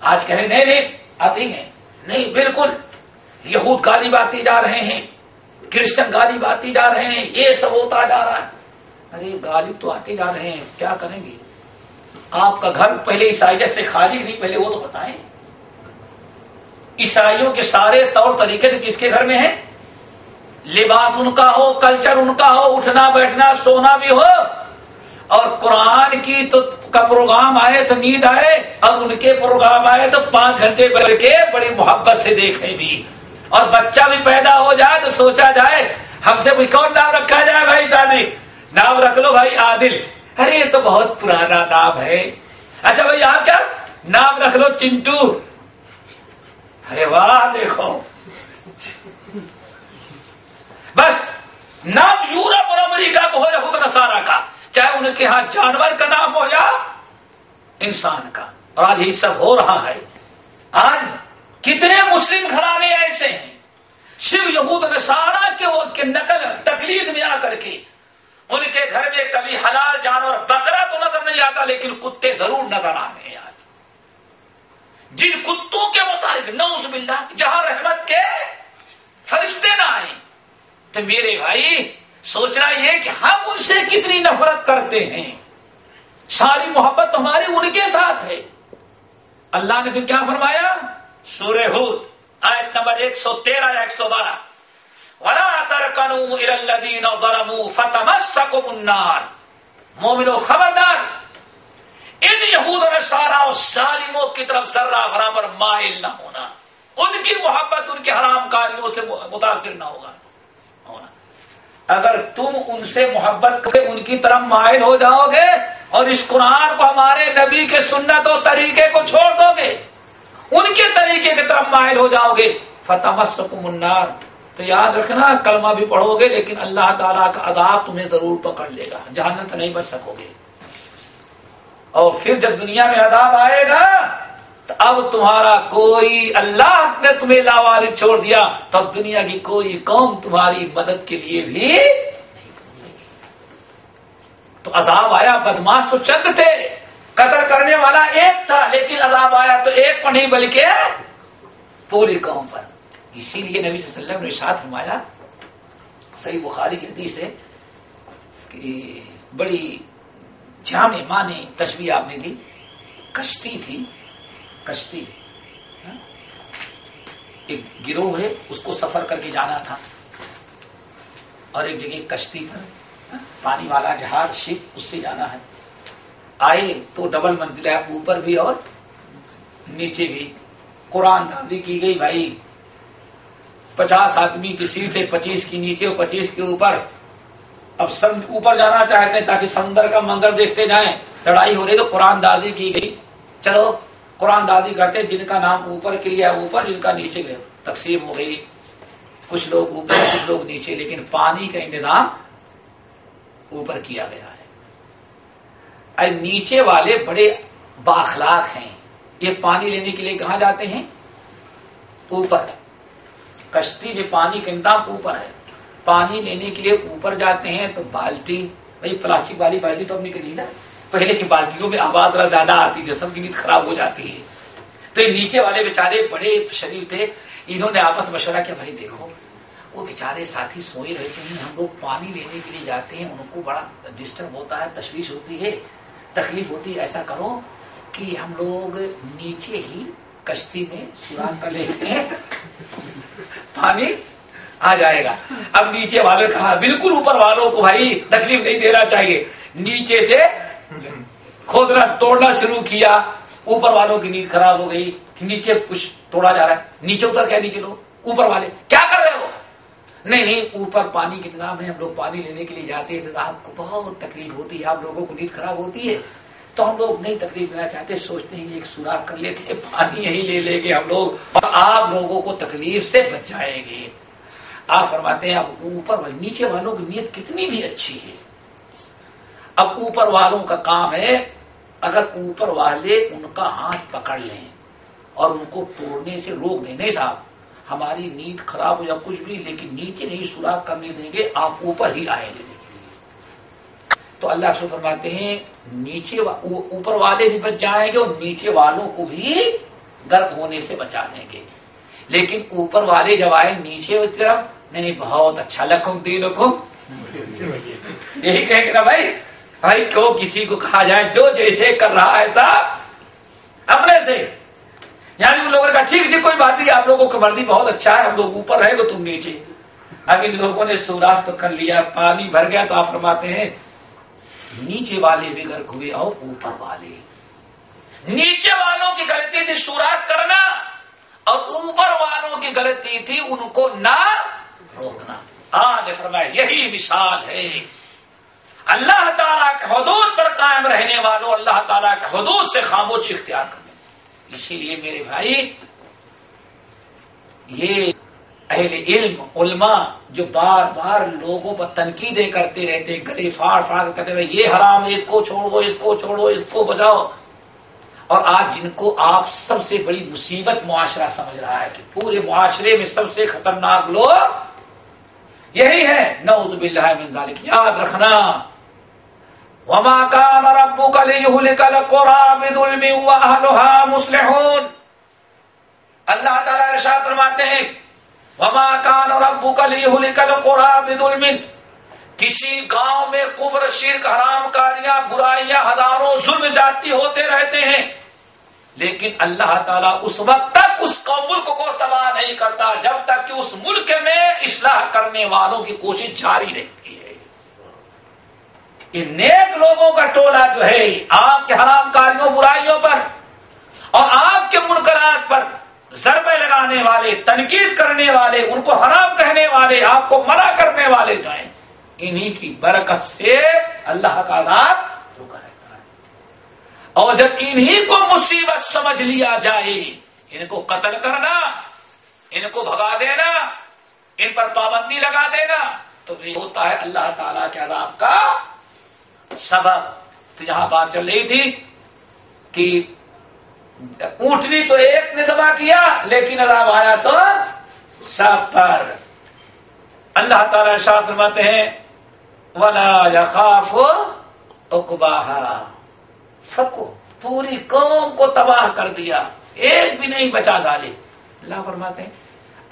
Speaker 3: آج کہہ رہے نہیں آتی ہیں، نہیں، بالکل یہود گالی باتی جا رہے ہیں، کرسچن گالی باتی جا رہے ہیں، یہ سب ہوتا جا رہا ہے۔ ارے غالب تو آتے جا رہے ہیں، کیا کریں گے؟ آپ کا گھر پہلے عیسائیت سے خالی نہیں، پہلے وہ تو بتائیں۔ عیسائیوں کے سارے طور طریقے تو کس کے گھر میں ہیں؟ لباس ان کا ہو، کلچر ان کا ہو، اٹھنا بیٹھنا سونا بھی ہو، اور قرآن کی تو کا پروگرام آئے تو نیند آئے، اور ان کے پروگرام آئے تو 5 گھنٹے بیٹھ کے بڑی محبت سے دیکھیں بھی، اور بچہ بھی پیدا ہو جائے تو سوچا جائے ہم سے کوئی کون نام رکھا جائے بھائی، شادی نام رکھ لو بھائی عادل، ارے یہ تو بہت پرانا نام ہے، اچھا بھائی آپ کیا نام رکھ لو چنٹو، ارے واہ دیکھو، بس نام یورپ اور امریکہ کو ہو یا خود نصارہ کا، چاہے ان کے ہاں جانور کا نام ہو یا انسان کا، اور آج یہ سب ہو رہا ہے۔ آج کتنے مسلم گھرانے ایسے ہیں صرف یہود نصارہ کے نقل تقلید میں آ کر کے، ان کے گھر میں کبھی حلال جانور بکرا تو نظر نہیں آتا، لیکن کتے ضرور نظر آ رہے ہیں۔ آج جن کتوں کے متعلق نعوذ باللہ جہاں رحمت کے فرشتے نہ آئے، تو میرے بھائی سوچنا یہ کہ ہم ان سے کتنی نفرت کرتے ہیں، ساری محبت تو ہماری ان کے ساتھ ہے۔ اللہ نے پھر کیا فرمایا؟ سورہ ہود آیت نمبر 113 یا 112، وَلَا ترکنوا الی الذین ظلموا فتمسکم النار. مومنو خبردار، ان یہود و نصارا اور ظالموں کی طرف ذرہ برابر مائل نہ ہونا. ان کی محبت ان کے حرام کاریوں سے متاثر نہ ہونا. اگر تم ان سے محبت کر کے ان کی طرف مائل ہو جاؤ گے اور اس قرآن کو، ہمارے نبی کے سنت و طریقے کو چھوڑ دو گے، ان کے طریقے کی طرف مائل ہو جاؤ گے، فتمسکم النار، تو یاد رکھنا کلمہ بھی پڑھو گے لیکن اللہ تعالیٰ کا عذاب تمہیں ضرور پکڑ لے گا، جہنم سے نہیں بچ سکو گے. اور پھر جب دنیا میں عذاب آئے گا تو اب تمہارا کوئی، اللہ نے تمہیں لاوارث چھوڑ دیا تو اب دنیا کی کوئی قوم تمہاری مدد کے لیے بھی نہیں. تو عذاب آیا، بدماش تو چند تھے، قتل کرنے والا ایک تھا، لیکن عذاب آیا تو ایک پر نہیں بلکہ پوری قوم پر. اسی لیے نبی صلی اللہ علیہ وسلم نے ارشاد فرمایا، صحیح بخاری کی حدیث ہے کہ بڑی جامع معنی تشبیہ آپ نے دی. کشتی تھی، کشتی، ایک گروہ ہے، اس کو سفر کر کے جانا تھا اور ایک جگہ کشتی پر پانی والا جہاز، شپ، اس سے جانا ہے. آئے تو ڈبل منزل ہے، اوپر بھی اور نیچے بھی. قرآن دادی کی گئی، بھائی 50 آدمی کی سیٹ ہے، 25 کی نیچے اور 25 کے اوپر. اب سب اوپر جانا چاہتے ہیں تاکہ سمندر کا منظر دیکھتے جائیں. لڑائی ہو رہی تو قرآن دادی کی گئی، چلو قرآن دادی کرتے، جن کا نام اوپر کے لیے اوپر، جن کا نیچے گئے. تقسیم ہو گئی، کچھ لوگ اوپر کچھ لوگ نیچے، لیکن پانی کا انتظام اوپر کیا گیا ہے. نیچے والے بڑے بااخلاق ہیں، یہ پانی لینے کے لیے کہاں جاتے ہیں؟ اوپر. کشتی میں پانی کا انتظام اوپر ہے، پانی لینے کے لیے اوپر جاتے ہیں تو بالٹی، بھائی پلاسٹک والی بالٹی تو اب نکلی نا، پہلے کی بالٹیوں میں آواز زیادہ آتی تھی، سب کی نیند خراب ہو جاتی ہے. تو یہ نیچے والے بیچارے بڑے شریف تھے، انہوں نے آپس میں مشورہ کیا، بھائی دیکھو وہ بیچارے ساتھی سوئے رہتے ہیں، ہم لوگ پانی لینے کے لیے جاتے ہیں، ان کو بڑا ڈسٹرب ہوتا ہے، تشویش ہوتی ہے، تکلیف ہوتی ہے. ایسا کرو کہ ہم لوگ نیچے ہی کشتی میں سوراخ کر لیتے ہیں، پانی آ جائے گا. اب نیچے والوں نے کہا بالکل اوپر والوں کو بھائی تکلیف نہیں دینا چاہیے. نیچے سے کھودنا توڑنا شروع کیا. اوپر والوں کی نیند خراب ہو گئی کہ نیچے کچھ توڑا جا رہا ہے. نیچے اتر کیا، نیچے لوگ اوپر والے کیا کر رہے ہو؟ نہیں اوپر پانی کے انتظام ہے، ہم لوگ پانی لینے کے لیے جاتے ہیں، آپ کو بہت تکلیف ہوتی ہے، آپ لوگوں کو نیند خراب ہوتی ہے، تو ہم لوگ نہیں تکلیف دینا چاہتے، سوچتے ہیں ایک سوراخ کر لیتے ہیں، پانی یہی لے لیں گے ہم لوگ اور آپ لوگوں کو تکلیف سے بچ جائیں گے. آپ فرماتے ہیں اب اوپر والے، نیچے والوں کی نیت کتنی بھی اچھی ہے، اب اوپر والوں کا کام ہے اگر اوپر والے ان کا ہاتھ پکڑ لیں اور ان کو توڑنے سے روک دیں، نہیں صاحب ہماری نیند خراب ہو یا کچھ بھی، لیکن نیچے نہیں سوراخ کرنے دیں گے، آپ اوپر ہی آئے لینے کے لیے. تو اللہ سے فرماتے ہیں نیچے اوپر والے بھی بچ جائیں گے اور نیچے والوں کو بھی غرق ہونے سے بچا دیں گے. لیکن اوپر والے جب آئے نیچے کی طرف، نہیں بہت اچھا، لکم دینکم، یہی کہے کہ نا بھائی کیوں کسی کو کہا جائے جو جیسے کر رہا ہے صاحب اپنے سے، یعنی ان لوگوں نے کہا ٹھیک جی کوئی بات نہیں، آپ لوگوں کی مرضی بہت اچھا ہے، ہم لوگ اوپر رہے گا تم نیچے. اب ان لوگوں نے سوراخ تو کر لیا، پانی بھر گیا، تو آپ فرماتے ہیں نیچے والے بھی غرق ہوئے اور اوپر والے. نیچے والوں کی غلطی تھی سوراخ کرنا اور اوپر والوں کی غلطی تھی ان کو نہ روکنا. آج فرمایا یہی مثال ہے اللہ تعالیٰ کے حدود پر قائم رہنے والوں، اللہ تعالیٰ کے حدود سے خاموشی اختیار کرنے. اسی لیے میرے بھائی یہ اہل علم علماء جو بار بار لوگوں پر تنقیدیں کرتے رہتے، گلے پھاڑ پھاڑ کر کہتے ہیں یہ حرام ہے، اس کو چھوڑو، اس کو چھوڑو، اس کو بچاؤ. اور آج جن کو آپ سب سے بڑی مصیبت معاشرہ سمجھ رہا ہے کہ پورے معاشرے میں سب سے خطرناک لوگ یہی ہے، نعوذ باللہ من ذالک. یاد رکھنا وَمَا كَانَ رَبُّكَ لِيُهْلِكَ الْقُرَىٰ بِظُلْمٍ وَأَهْلُهَا مُصْلِحُونَ. اللہ تعالیٰ ارشاد فرماتے ہیں وَمَا كَانَ رَبُّكَ لِيُهْلِكَ الْقُرَىٰ بِظُلْمٍ، کسی گاؤں میں کفر، شرک، حرام کاریاں، برائیاں، ہزاروں ظلم زیادتی ہوتے رہتے ہیں، لیکن اللہ تعالیٰ اس وقت تک تک اس ملک کو تباہ نہیں کرتا جب تک کہ اس ملک میں اصلاح کرنے والوں کی کوشش جاری رہتی ہے. ان نیک لوگوں کا ٹولہ جو ہے آپ کے حرام کاریوں برائیوں پر اور آپ کے منکرات پر ضربے لگانے والے، تنقید کرنے والے، ان کو حرام کہنے والے، آپ کو منع کرنے والے جو ہیں، انہی کی برکت سے اللہ کا عذاب رکا رہتا ہے. اور جب انہی کو مصیبت سمجھ لیا جائے، ان کو قتل کرنا، ان کو بھگا دینا، ان پر پابندی لگا دینا، تو یہ ہوتا ہے اللہ تعالیٰ کے عذاب کا سبب. تو یہاں بات چل رہی تھی کہ اونٹنی تو ایک نے ذبح کیا لیکن عذاب آیا تو سب پر. اللہ تعالیٰ ارشاد فرماتے ہیں وَلَا يَخَافُ عُقْبَاهَا، سب کو، پوری قوم کو تباہ کر دیا، ایک بھی نہیں بچا ظالم. اللہ فرماتے ہیں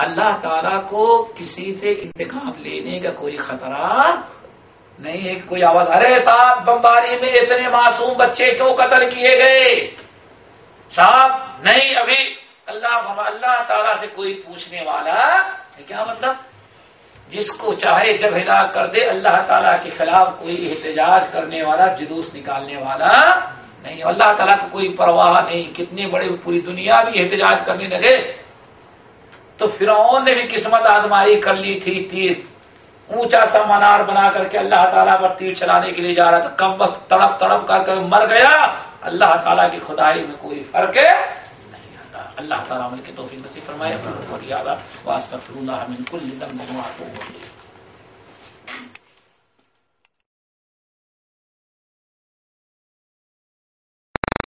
Speaker 3: اللہ تعالیٰ کو کسی سے انتقام لینے کا کوئی خطرہ نہیں ہے کہ کوئی آواز ارے صاحب بمباری میں اتنے معصوم بچے کیوں قتل کیے گئے صاحب، نہیں ابھی. اللہ تعالیٰ سے کوئی پوچھنے والا، کیا مطلب؟ جس کو چاہے جب ہلاک کر دے. اللہ تعالیٰ کے خلاف کوئی احتجاج کرنے والا، جلوس نکالنے والا نہیں. اللہ تعالیٰ کو کوئی پرواہ نہیں. کتنے بڑے پوری دنیا بھی احتجاج کرنے لگے تو فرعون نے بھی قسمت آزمائی کر لی تھی. تیر اونچا سا منار بنا کر کے اللہ تعالیٰ پر تیر چلانے کے لیے جا رہا تھا، کم وقت تڑپ تڑپ کر مر گیا. اللہ تعالیٰ کی خدائی میں کوئی فرق نہیں آتا. اللہ تعالیٰ عمل کی توفیق نصیب فرمائے. اور یاد واسطہ اللہ من کل ذنب واتوب الیہ.